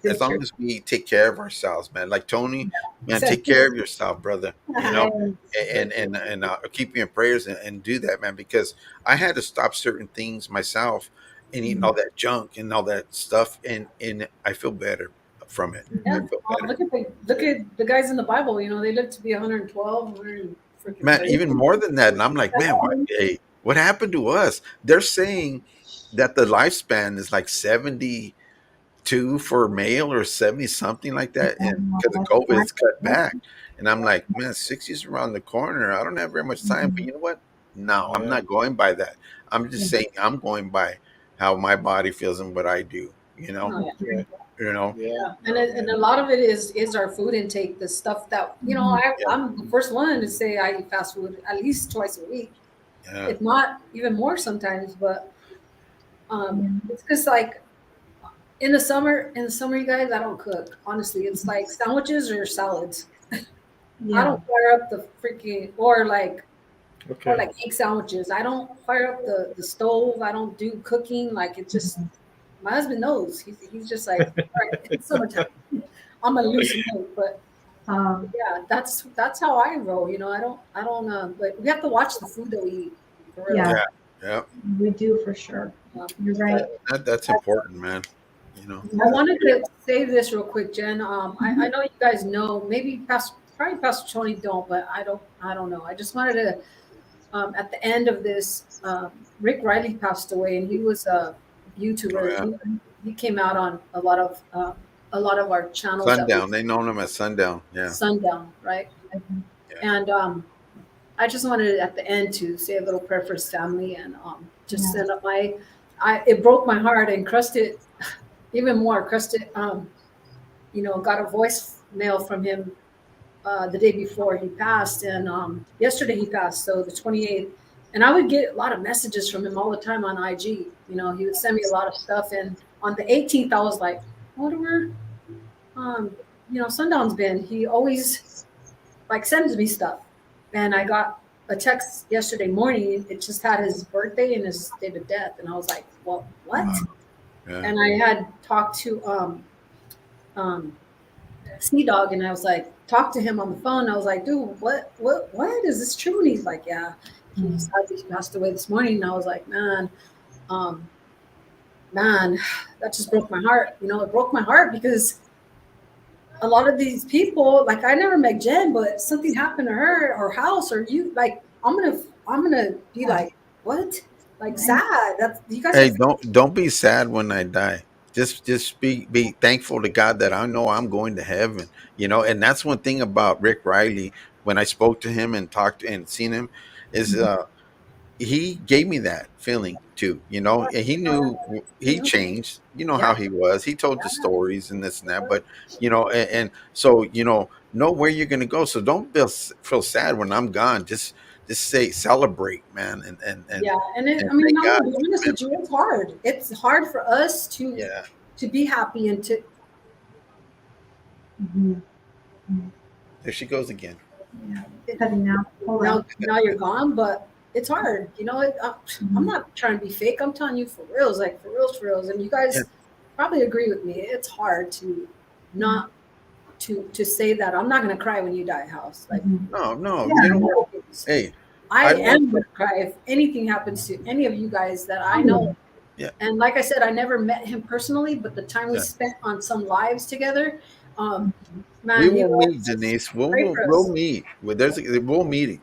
As It's long true. as we take care of ourselves, man. Like Tony, man, So, take care of yourself, brother. You know, Yes. and keep you in prayers and do that, man. Because I had to stop certain things myself and eating all that junk and all that stuff, and I feel better from it. I yeah. feel better, Look at the guys in the Bible. You know, they live to be 112, 100 freaking man. 30. Even more than that, and I'm like, man, what? Hey, what happened to us? They're saying that the lifespan is like 72 for male or 70 something like that, and because of COVID it's cut back, and I'm like, man, 60's around the corner. I don't have very much time, but you know what? No, I'm Yeah. not going by that. I'm just saying I'm going by how my body feels and what I do, you know. Oh, yeah. You know. Yeah. And a lot of it is our food intake, the stuff that you know. Yeah. I'm the first one to say I eat fast food at least twice a week, Yeah. if not even more sometimes. But it's because like in the summer, you guys, I don't cook. Honestly, it's like sandwiches or salads. I Yeah. don't fire up the freaking or Okay. like egg sandwiches. I don't fire up the stove. I don't do cooking. Like it just my husband knows. He's just like, all right, it's summertime. I'm gonna lose some weight, but Um, yeah, that's how I roll. You know, I don't. But we have to watch the food that we eat. For real. Yeah. Yeah. Yeah. we do for sure. You're right. That's important, man. You know. I wanted to say this real quick, Jen. I know you guys know. Maybe probably Pastor Tony don't, but I don't know. I just wanted to. At the end of this, Rick Riley passed away, and he was a Oh YouTuber. yeah. He came out on a lot of our channels that we Sundown. They know him as Sundown. Yeah. Sundown, right? Yeah. And I just wanted at the end to say a little prayer for his family and just send up it broke my heart and crusted even more. Crusted, you know, got a voicemail from him the day before he passed, and yesterday he passed, so the 28th. And I would get a lot of messages from him all the time on IG. You know, he would send me a lot of stuff, and on the 18th, I was like, whatever, you know, Sundown's been. He always like sends me stuff. And I got a text yesterday morning. It just had his birthday and his date of death. And I was like, well, what? Yeah. And I had talked to um, Sea Dog, and I was like, talked to him on the phone. I was like, dude, what is this true? And he's like, yeah, he sadly passed away this morning. And I was like, um, man, that just broke my heart. You know, it broke my heart because a lot of these people, like I never met Jen, but something happened to her or house or you, like I'm gonna be like, what? Like sad. That's you guys Hey, are don't be sad when I die. Just be thankful to God that I know I'm going to heaven. And that's one thing about Rick Riley. When I spoke to him and talked and seen him, is he gave me that feeling too. And he knew he changed. You know yeah, how he was. He told the stories and this and that. But and so know where you're going to go. So don't feel sad when I'm gone. Just say celebrate, man, yeah. And and I mean, thank I'm God. gonna be honest with you, it's hard. It's hard for us Yeah. to be happy and to Mhm. There she goes again. Yeah. Cutting out. Hold on. now you're gone, but it's hard. You know, I'm not trying to be fake. I'm telling you for reals, like for reals. And you Yeah. guys probably agree with me. It's hard to not to say that I'm not gonna cry when you die, house. Like No. Yeah. You know what? Hey, I I love. am gonna cry if anything happens to any of you guys that I Oh, know. Yeah. And like I said, I never met him personally, but the time we Yeah. spent on some lives together, We man, he will will meet, Denise. We'll pray we'll, for we'll us. meet. We'll meet.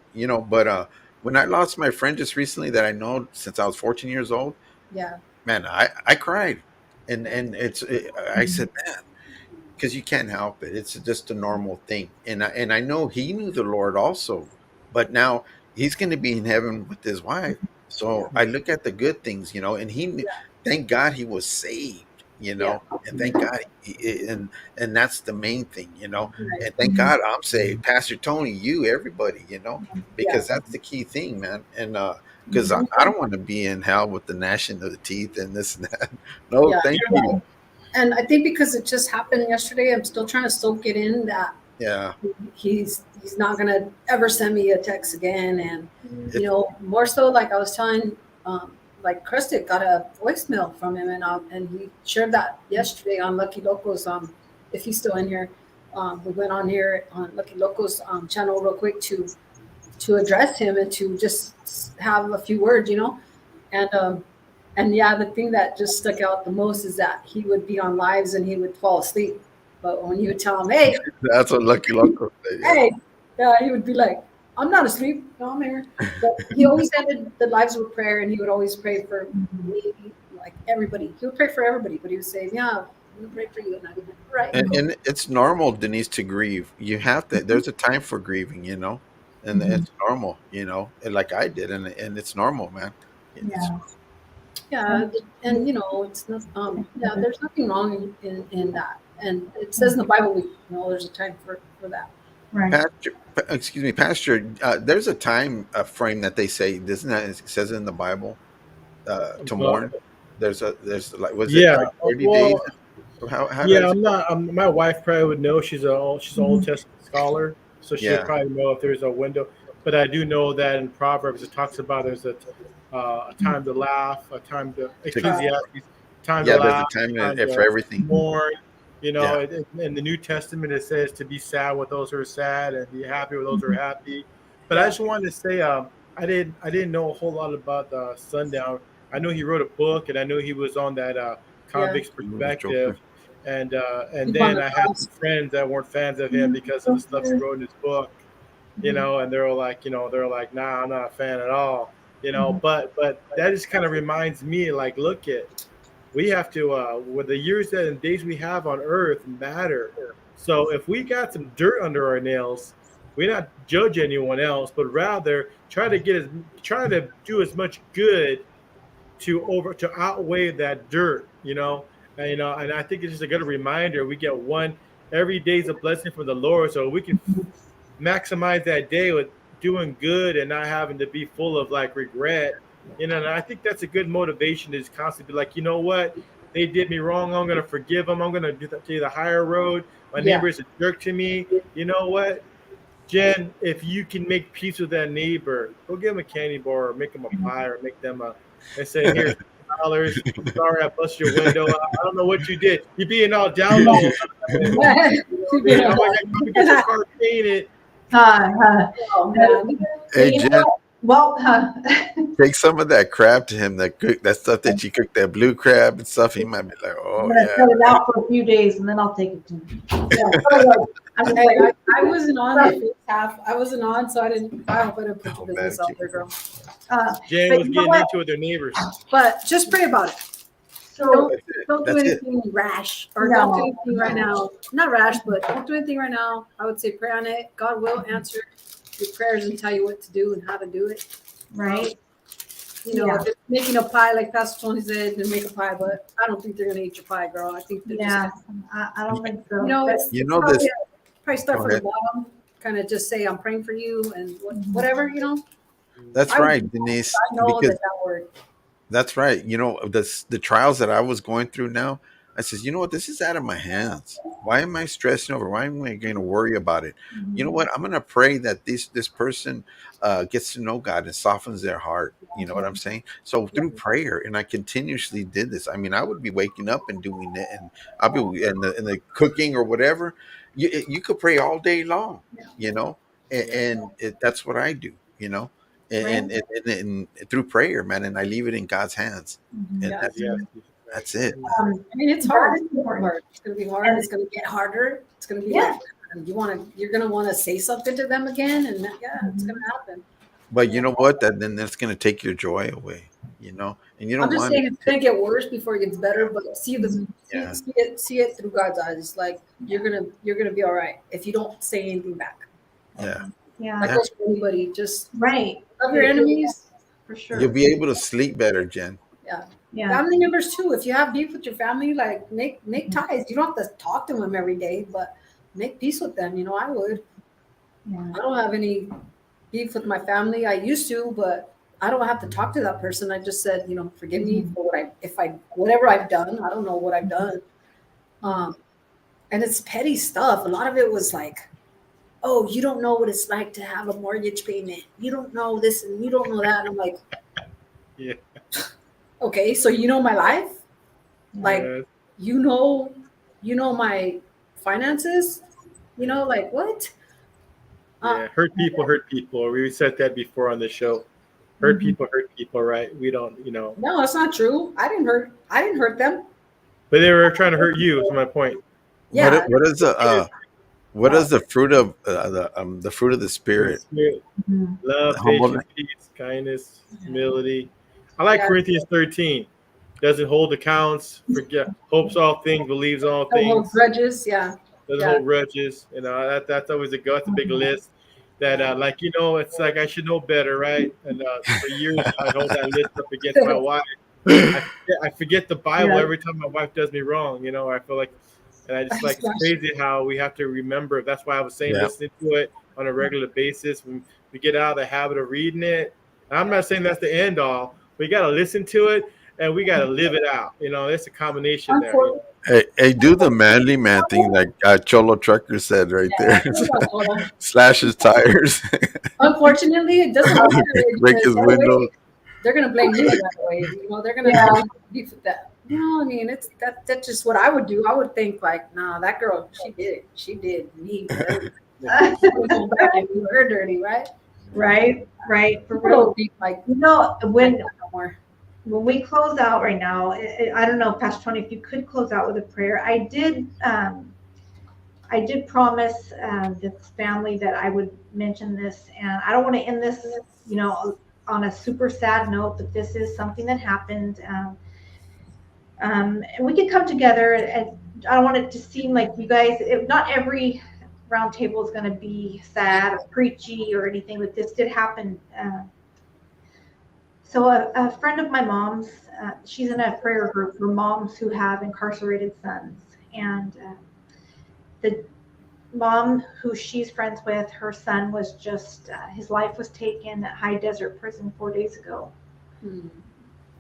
But when I lost my friend just recently that I know since I was 14 years old, Yeah, man, I cried, and I said, man, because you can't help it. It's just a normal thing. And I know he knew the Lord also, but now he's going to be in heaven with his wife. yeah, So I look at the good things, and thank God he was saved, yeah, and thank God, and that's the main thing, right, and thank God I'm saved, Pastor Tony, you, everybody, yeah. because that's the key thing, man. And because I, Mhm. I don't want to be in hell with the gnashing of the teeth and this and that. No, Yeah, thank you're you. right. And I think because it just happened yesterday, I'm still trying to soak it in that Yeah. he's not gonna ever send me a text again. And It, more so like I was telling, like Krista got a voicemail from him, and he shared that yesterday on Lucky Locos. If he's still in here, we went on here on Lucky Locos channel real quick to address him and to just have a few words, and yeah, the thing that just stuck out the most is that he would be on lives and he would fall asleep. But when you would tell him, hey, That's what Lucky Loco said. Yeah. hey, he would be like, I'm not asleep. No, I'm here. But he always ended the lives with prayer, and he would always pray for me, like everybody. He would pray for everybody, but he would say, yeah, we pray for you. And I'd be like, all right, cool. And it's normal, Denise, to grieve. You have to. There's a time for grieving, and Mhm. it's normal, and like I did, and it's normal, man. It's Yeah. Yeah, and it's not, yeah, there's nothing wrong in that. And it says in the Bible, there's a time for that. Right. Pastor. Excuse me, Pastor. There's a time frame that they say, doesn't that it says in the Bible to But mourn? There's like, was it yeah, like 30 days? well, How yeah, does it I'm go? not. My wife probably would know. She's an Old Mhm. Testament scholar, so she'll Yeah. probably know if there's a window. But I do know that in Proverbs it talks about there's a time to laugh, a time to To, Ecclesiastes, time to yeah. There's a laugh, time time for to everything. mourn. Yeah. In the New Testament it says to be sad with those who are sad and be happy with those who are Mhm. happy. But I Yeah, just wanted to say, I didn't know a whole lot about Sundown. I know he wrote a book, and I know he was on that yeah. Convict's Perspective, and Keep on then the I had cross. some friends that weren't fans of him because of the stuff he wrote in his book, and they were like, nah, I'm not a fan at all, Mhm. but that just kind of reminds me, like, look at, we have to, with the years and days we have on earth matter. So if we got some dirt under our nails, we not judge anyone else, but rather try to do as much good to outweigh that dirt, and I think it's just a good reminder. We get one every day is a blessing from the Lord, so we can maximize that day with doing good and not having to be full of like regret. And I think that's a good motivation to just constantly be like, you know what, they did me wrong. I'm gonna forgive them. I'm gonna do the higher road. My Yeah, neighbor is a jerk to me. You know what? Jen, if you can make peace with that neighbor, go give him a candy bar or make them a pie or make them a and say, here's $2. Sorry I busted your window. I don't know what you did. You being all down low. I'm like, come get your car painted. Oh, man. Hey, You know Jen, what? Well, take some of that crab to him. That stuff that you cook, that blue crab and stuff. He might be like, I'm oh gonna yeah. set it out for a few days and then I'll take it to him. I'm just Hey, like, I wasn't on the first half. I wasn't on, so I hope I didn't put your business out there, girl. Jen but was you know getting what? into it with their neighbors. But just pray about it. So Don't do That's it. anything rash or No. don't do anything right now. Not rash, but don't do anything right now. I would say pray on it. God will answer your prayers and tell you what to do and how to do it. right. You know, if it's making a pie, like Pastor Tony said, then make a pie. But I don't think they're gonna eat your pie, girl. I think they're Yeah, just I don't think so. you know, it's You know probably, this. probably start Go from the ahead. bottom. Kind of just say I'm praying for you and whatever, you know. That's I would- right, Denise. I know Because that word. that's right. You know, the trials that I was going through now, I says, you know what, this is out of my hands. Why am I stressing over? Why am I going to worry about it? You know what? I'm going to pray that this person gets to know God and softens their heart. You know what I'm saying? So through prayer, and I continuously did this. I mean, I would be waking up and doing it, and I'll be in the cooking or whatever. You could pray all day long, you know, that's what I do, you know, and through prayer, man, and I leave it in God's hands, and Yeah. that's it. I mean, it's hard. That is important. It's gonna be hard. It's gonna get harder. It's gonna be like you're gonna want to say something to them again, and it's gonna happen. But you know what? Then that's going to take your joy away, you know, and you I'm don't just want it. saying it's gonna get worse before it gets better, but Yeah. see it through God's eyes. It's like you're gonna be all right if you don't say anything back. Yeah, Yeah, That goes for anybody. Just right. love your enemies. For sure. you'll be able to sleep better, Jen. Yeah. Yeah. Family members too. If you have beef with your family, like make ties. You don't have to talk to them every day, but make peace with them. You know, I would. Yeah. I don't have any beef with my family. I used to, but I don't have to talk to that person. I just said, you know, forgive me for whatever I've done. I don't know what I've done. And it's petty stuff. A lot of it was like, oh, you don't know what it's like to have a mortgage payment. You don't know this and you don't know that. And I'm like, Yeah. okay, so you know my life? Like, Yeah. you know my finances? You know, like what? Yeah, hurt people. We said that before on the show. Hurt people, right? We don't, you know. No, that's not true. I didn't hurt them. But they were trying to hurt you. Is my point. Yeah. What is the fruit of the fruit of the spirit? Spirit, love, Humble- patience, peace, kindness, humility. I like Yeah. Corinthians 13. Doesn't hold accounts, forget, hopes all things, believes all Don't hold things, grudges. Yeah. doesn't hold grudges. You know, that's always that's a big list. That like, you know, it's like I should know better, right? And for years I'd hold that list up against my wife. I forget the Bible every time my wife does me wrong. You know, I feel like, and I just like, it's crazy how we have to remember. That's why I was saying listening to it on a regular basis. When we get out of the habit of reading it, I'm not saying that's the end all. We got to listen to it and we got to live it out. You know, it's a combination there. You know? Hey, do the manly man thing like Cholo Trucker said right there. Slash his tires, Unfortunately, it doesn't work that way break because his windows. they're gonna blame me right away. You know, they're gonna beef with that. You know, I mean, that's just what I would do. I would think like, nah, that girl, she did me dirty. Go back and do her dirty, right? Right. For real. Like, You know, when no more. we close out right now, I don't know, Pastor Tony, if you could close out with a prayer. I did promise this family that I would mention this, and I don't want to end this, you know, on a super sad note, but this is something that happened. And we could come together, and I don't want it to seem like you guys, not every round table is going to be sad or preachy or anything, but this did happen. So a friend of my mom's, she's in a prayer group for moms who have incarcerated sons. And the mom who she's friends with, her son was just, his life was taken at High Desert Prison 4 days ago.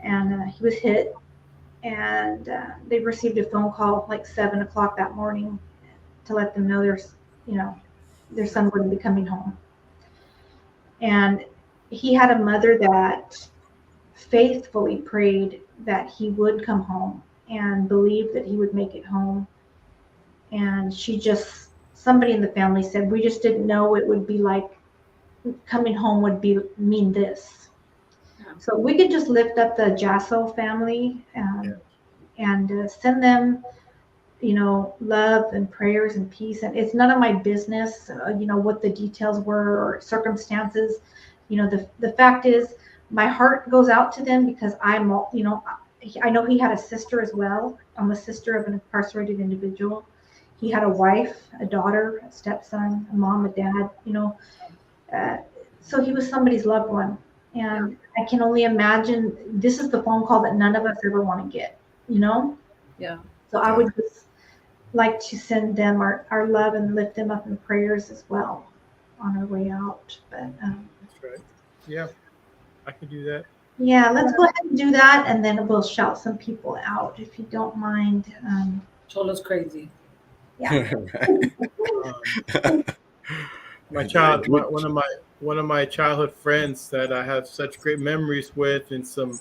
And he was hit. And they received a phone call like 7 o'clock that morning to let them know there's, you know, their son wouldn't be coming home. And he had a mother that faithfully prayed that he would come home and believed that he would make it home. And somebody in the family said, we just didn't know it would be like coming home would mean this. So we could just lift up the Jasso family and send them, love and prayers and peace. And it's none of my business, what the details were or circumstances. The fact is, my heart goes out to them because I know he had a sister as well. I'm a sister of an incarcerated individual. He had a wife, a daughter, a stepson, a mom, a dad, so he was somebody's loved one. And I can only imagine this is the phone call that none of us ever want to get, Yeah. So I would just like to send them our love and lift them up in prayers as well on our way out. But That's right. Yeah, I can do that. yeah, let's go ahead and do that, and then we'll shout some people out if you don't mind. Cholo's crazy. Yeah. One of my childhood friends that I have such great memories with, and some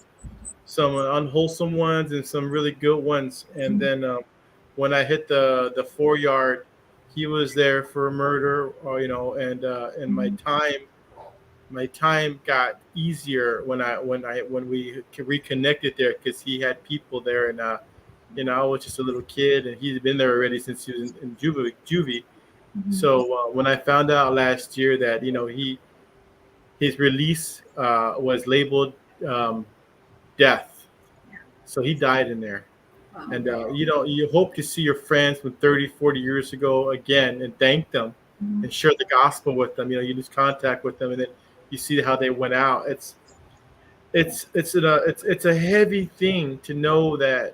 unwholesome ones and some really good ones. And then when I hit the 4-yard, he was there for a murder, and my time got easier when we reconnected there, because he had people there, and I was just a little kid, and he'd been there already since he was in juvie. Mm-hmm. So when I found out last year that his release was labeled death, so he died in there. Wow. And you hope to see your friends from 30, 40 years ago again and thank them and share the gospel with them. You lose contact with them, and then you see how they went out. It's a heavy thing to know that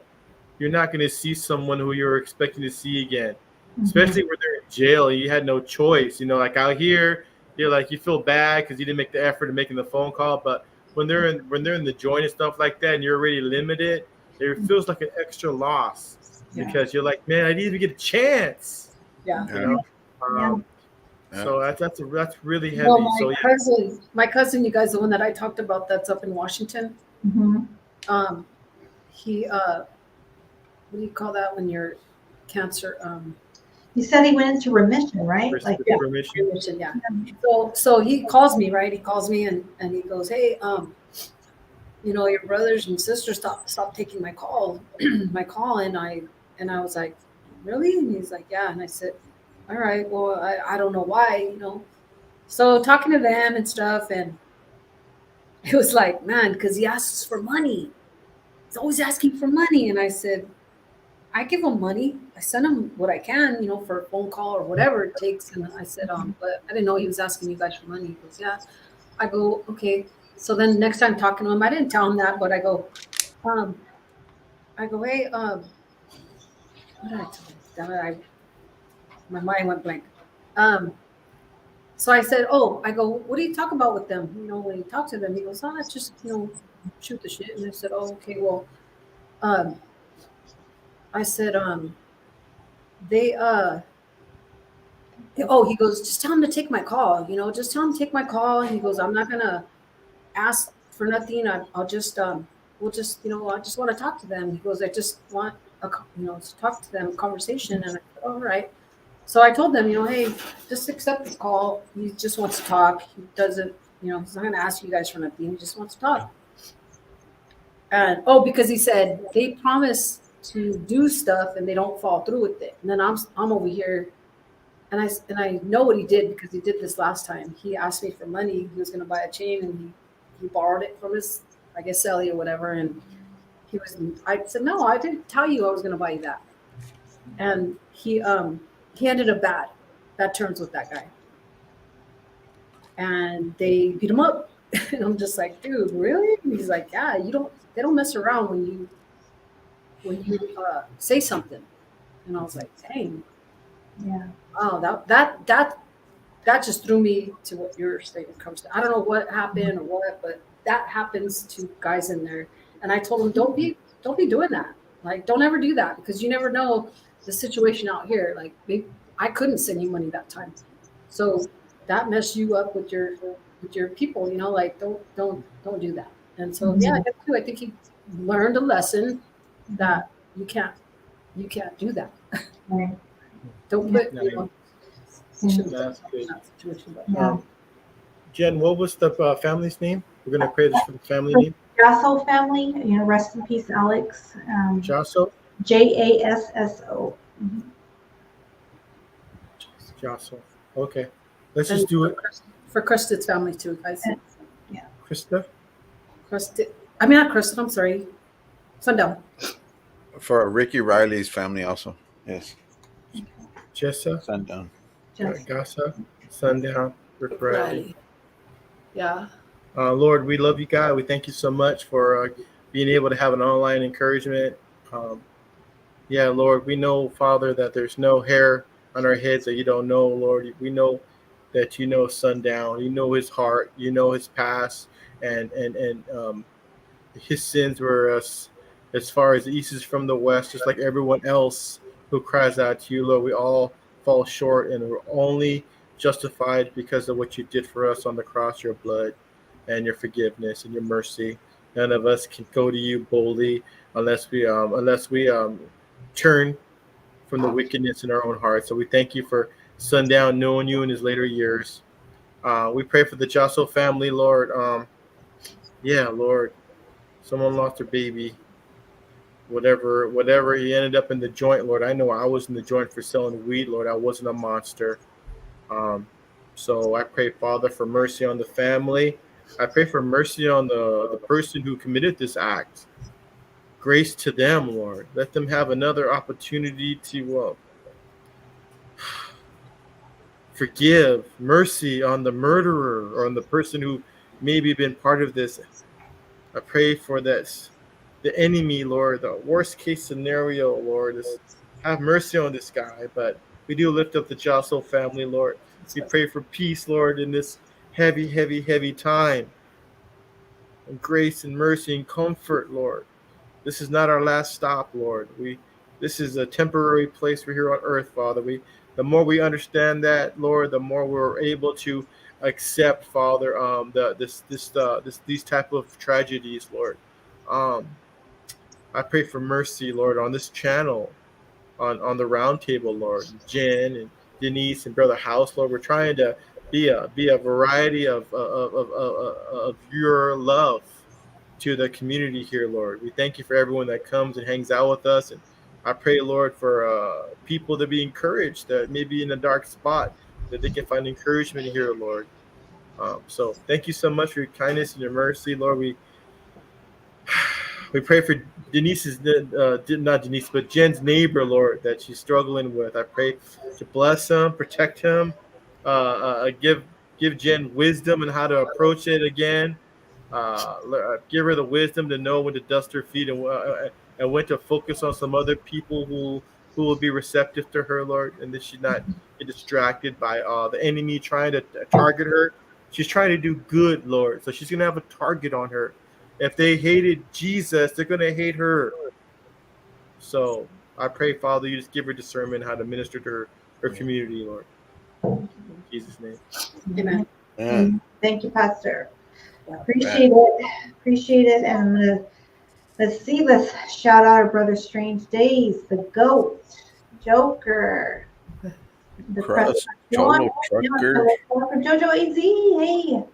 you're not going to see someone who you're expecting to see again, especially when they're in jail and you had no choice. Like out here, you're like, you feel bad because you didn't make the effort of making the phone call. But when they're in the joint and stuff like that, and you're already limited, it feels like an extra loss because you're like, man, I didn't even get a chance. Yeah. So that's really heavy. Well, my cousin, you guys, the one that I talked about, that's up in Washington. Mm-hmm. He what do you call that when you're cancer? You said he went into remission, right? Remission. Yeah. So he calls me, right? He calls me and he goes, hey, your brothers and sisters stop taking my call, and I was like, really? And he's like, yeah. And I said, all right, well, I don't know why, So talking to them and stuff, and it was like, man, because he asks for money. He's always asking for money. And I said, I give him money. I send him what I can, for a phone call or whatever it takes. And I said, but I didn't know he was asking you guys for money. He goes, yeah. I go, okay. So then next time talking to him, I didn't tell him that, but I go, hey, what did I tell him? My mind went blank. So I said, I go, what do you talk about with them? When you talk to them, he goes, it's just, shoot the shit. And I said, okay, well, I said, he goes, just tell him to take my call, just tell him to take my call. And he goes, I'm not going to ask for nothing. I'll just, I just want to talk to them. He goes, I just want, to talk to them, conversation. And I said, all right. So I told them, hey, just accept this call. He just wants to talk. He doesn't, he's not going to ask you guys for nothing. He just wants to talk. And, because he said they promise to do stuff and they don't follow through with it. And then I'm over here, and I know what he did, because he did this last time. He asked me for money. He was going to buy a chain, and he borrowed it from his, I guess, celly or whatever. And I said, no, I didn't tell you I was going to buy you that. And he ended up bad terms with that guy. And they beat him up. And I'm just like, dude, really? And he's like, yeah, they don't mess around when you say something. And I was like, dang. Yeah. Oh, that just threw me to what your statement comes to. I don't know what happened or what, but that happens to guys in there. And I told them, don't be doing that. Like, don't ever do that, because you never know the situation out here. Like, I couldn't send you money that time. So that messed you up with your people, like don't do that. And so yeah, I too. I think he learned a lesson that you can't do that. Right. Don't put you shouldn't put That's in good. that situation. But Yeah. Jen, what was the family's name? We're gonna pray this for the family name. Jasso family, rest in peace, Alex. Jasso. Jasso. Jasso. Okay, let's just do it. for Krista's family too, guys. Krista. Not Krista. I'm sorry. Sundown. For Ricky Riley's family also. Yes. Jessa. Sundown. Gasa. Sundown. Rick Riley. Yeah. Lord, we love you, God. We thank you so much for being able to have an online encouragement. Yeah, Lord, we know, Father, that there's no hair on our heads that you don't know, Lord. We know that you know Sundown. You know his heart. You know his past, and his sins were as far as the east is from the west, just like everyone else who cries out to you, Lord. We all fall short, and we're only justified because of what you did for us on the cross, your blood and your forgiveness and your mercy. None of us can go to you boldly unless we turn from the wickedness in our own hearts. So we thank you for Sundown knowing you in his later years. We pray for the Josso family, Lord. Lord, someone lost their baby. Whatever he ended up in the joint, Lord. I know I was in the joint for selling weed, Lord. I wasn't a monster. So I pray, Father, for mercy on the family. I pray for mercy on the person who committed this act. Grace to them, Lord. Let them have another opportunity to forgive. Mercy on the murderer or on the person who maybe been part of this. I pray for this. The enemy, Lord, the worst case scenario, Lord, is have mercy on this guy. But we do lift up the Josso family, Lord. We pray for peace, Lord, in this heavy, heavy, heavy time. And grace and mercy and comfort, Lord. This is not our last stop, Lord. This is a temporary place we're here on earth, Father. The more we understand that, Lord, the more we're able to accept, Father, these type of tragedies, Lord. I pray for mercy, Lord, on this channel, on the round table, Lord. Jen and Denise and Brother House, Lord. We're trying to be a variety of your love to the community here, Lord. We thank you for everyone that comes and hangs out with us. And I pray, Lord, for people to be encouraged that may be in a dark spot, that they can find encouragement here, Lord. So thank you so much for your kindness and your mercy, Lord. We pray for Denise's, not Denise, but Jen's neighbor, Lord, that she's struggling with. I pray to bless him, protect him, give Jen wisdom on how to approach it again. Give her the wisdom to know when to dust her feet and when to focus on some other people who will be receptive to her, Lord, and that she not get distracted by the enemy trying to target her. She's trying to do good, Lord, so she's going to have a target on her. If they hated Jesus, they're going to hate her. So I pray, Father, you just give her discernment how to minister to her community, Lord. In Jesus' name. Amen. Yeah. Thank you, Pastor. Appreciate it. And let's shout out our brother Strange Days, the GOAT, Joker, the Crust, Cholo Trucker, Jojo AZ. Hey,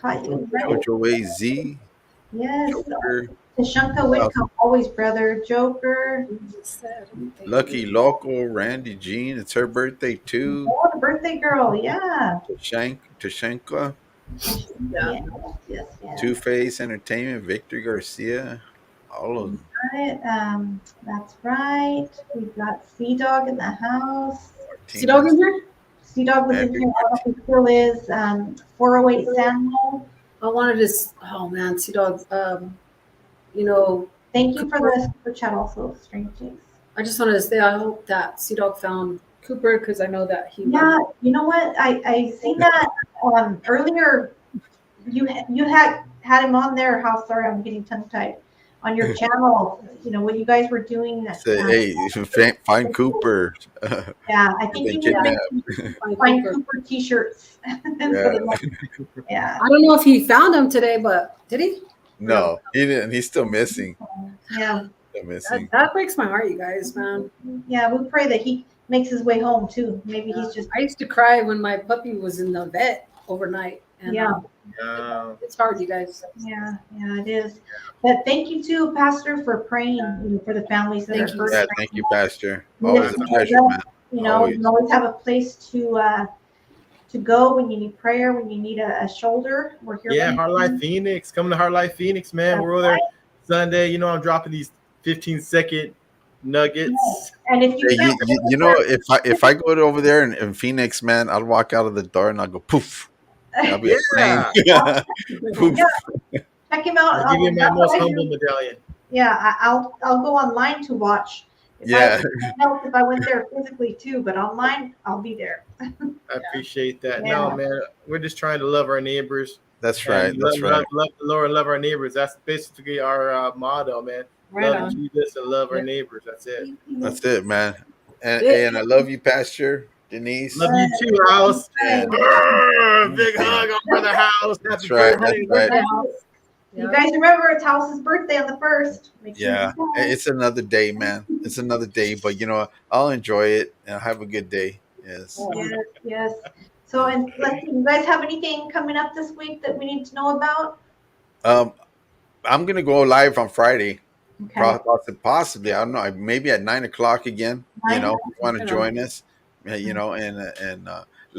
caught you right. Jojo AZ. Yes. Joker. Tashanka Whitcomb, always brother. Joker. Lucky Loco, Randy Jean. It's her birthday too. Oh, the birthday girl. Yeah. Tashanka. Yes. Two Face Entertainment, Victor Garcia. All of them. Right. That's right. We've got Sea Dog in the house. Sea Dog in here? Sea Dog was in here. I don't know if he still is. 408 Samuel. I wanted to. Oh man, Sea Dog. Thank you for the super chat also, Strange Days. I just wanted to say I hope that Sea Dog found Cooper because I know that he. Yeah, you know what? I seen that earlier. You had him on there. How sorry, I'm getting tongue tied. on your channel, what you guys were doing. Say, hey, find Cooper. Yeah, I think They you would kidnapped. find Cooper t-shirts. Yeah. Yeah. I don't know if he found him today, but did he? No, he didn't. He's still missing. Yeah. Still missing. That breaks my heart, you guys, man. Yeah, we pray that he makes his way home too. Maybe he's just I used to cry when my puppy was in the vet overnight. And, Yeah. It's hard, you guys. Yeah, it is. But thank you too, Pastor, for praying for the families that Thank are you. hurt. Yeah, thank you, Pastor. Yeah. Always a pleasure, man. Always. You always have a place to go when you need prayer, when you need a shoulder. We're here. Yeah, Heart Life Phoenix. Coming to Heart Life Phoenix, man. We're over there Sunday. I'm dropping these 15-second nuggets. And if you, Hey, if I go over there in Phoenix, man, I'll walk out of the door and I'll go poof. I'll be Yeah. poof. check him out. I'll give you my That's most what I humble do. medallion. Yeah, I'll go online to watch. Yeah. If I went there physically too, but online I'll be there. I appreciate that. Yeah. No, man, we're just trying to love our neighbors. That's right. And That's right. Love the Lord and love our neighbors. That's basically our motto, man. Right Love on. Jesus and love our neighbors. That's it. That's it, man. And I love you, Pastor Denise. Love you too, House. Yeah. Big hug on Brother House. That's Happy right. birthday, That's right. You guys remember it's House's birthday on the 1st. Make sure Yeah, you come. it's another day, man. It's another day, but I'll enjoy it and have a good day. Yes. Yes. So, and let's see, you guys have anything coming up this week that we need to know about? I'm gonna go live on Friday. Okay. Possibly, I don't know. Maybe at 9:00 again. If you want to join us, and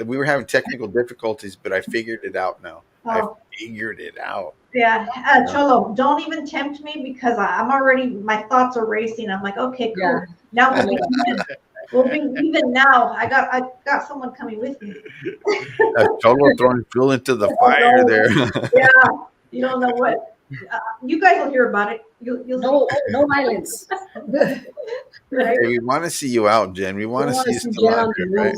we were having technical difficulties, but I figured it out now. Oh. I figured it out. Yeah, Cholo, don't even tempt me because I'm already, my thoughts are racing. I'm like, okay, cool. Yeah. Now we'll be even now. I got someone coming with me. Cholo throwing fuel into the fire there. Yeah, you don't know what. You guys will hear about it. You'll No violence. right? Hey, we want to see you out, Jen. We want to see you still out there, right?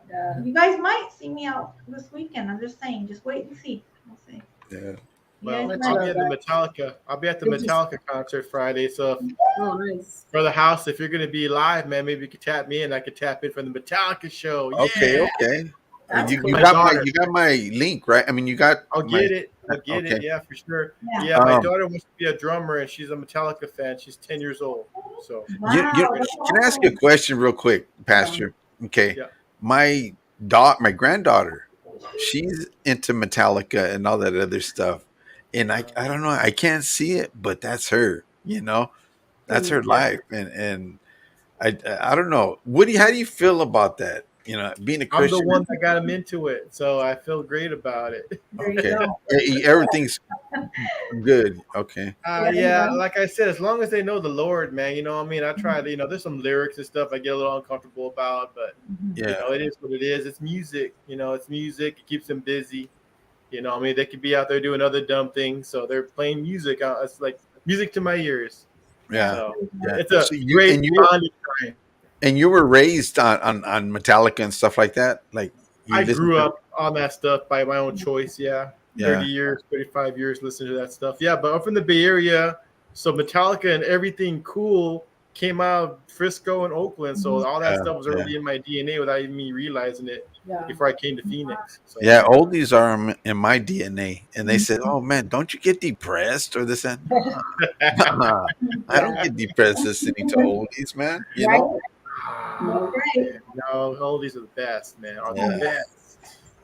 Yeah. You guys might see me out this weekend. I'm just saying, just wait and see. We'll see. Yeah. Well, You guys I'll might- be at the Metallica. I'll be at the Metallica concert Friday. So, Oh, nice. for the house, if you're gonna be live, man, maybe you could tap me and I could tap in from the Metallica show. Okay. Yeah. Okay. That's You cool. got my link, right? I mean, you got. I'll get it. I'll get it. Okay. Yeah, for sure. Yeah. Yeah, my daughter wants to be a drummer, and she's a Metallica fan. She's 10 years old. So Wow, that's Can I ask you a awesome. question real quick, Pastor? Okay. Yeah. My granddaughter, she's into Metallica and all that other stuff. And I don't know, I can't see it, but that's her, that's her life. And I don't know. How do you feel about that? Being a I'm Christian. the one that got him into it, so I feel great about it. There you Okay. go. Everything's good. Okay. Yeah, like I said, as long as they know the Lord, man, you know what I mean? I try to, there's some lyrics and stuff I get a little uncomfortable about, but, Yeah. it is what it is. It's music, it's music. It keeps them busy. I mean, they could be out there doing other dumb things, so they're playing music. It's like music to my ears. Yeah. So, Yeah. it's a So great bonding time. And you were raised on Metallica and stuff like that? Like I listened grew to- up on that stuff by my own choice. Yeah. Yeah. 30 years, 35 years listening to that stuff. Yeah. But I'm from the Bay Area. So Metallica and everything cool came out of Frisco and Oakland. So all that Yeah, stuff was already in my DNA without even me realizing it Yeah. before I came to Phoenix. So, Yeah, oldies are in my DNA, and they said, "Oh man, don't you get depressed or this?" And I don't get depressed listening to oldies, man. You know, Right. No, oldies are the best, man. Are Yeah. the best.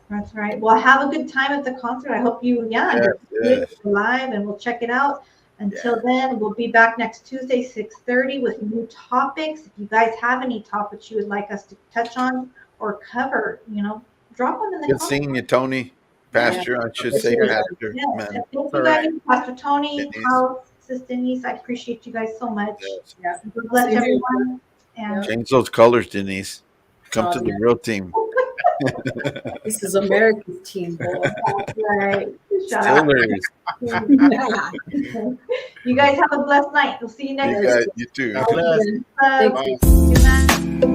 That's right. Well, have a good time at the concert. I hope you, Yes. get live and we'll check it out. Until then, we'll be back next Tuesday, 6:30 with new topics. If you guys have any topics you would like us to touch on or cover, drop them in the Good comments. seeing you, Tony. Pastor, I should say Pastor. Yes, Man. and thank you All guys, Pastor Tony, Denise. House, Sister Denise. I appreciate you guys so much. Yes. Yeah. God bless Same here. everyone. And Change those colors, Denise. Come to the real team. This is America's team, boy. that's right. Shout out. Steelers. You guys have a blessed night. We'll see you next You week. guys, you too. God bless. Bye. Thank you. Good night.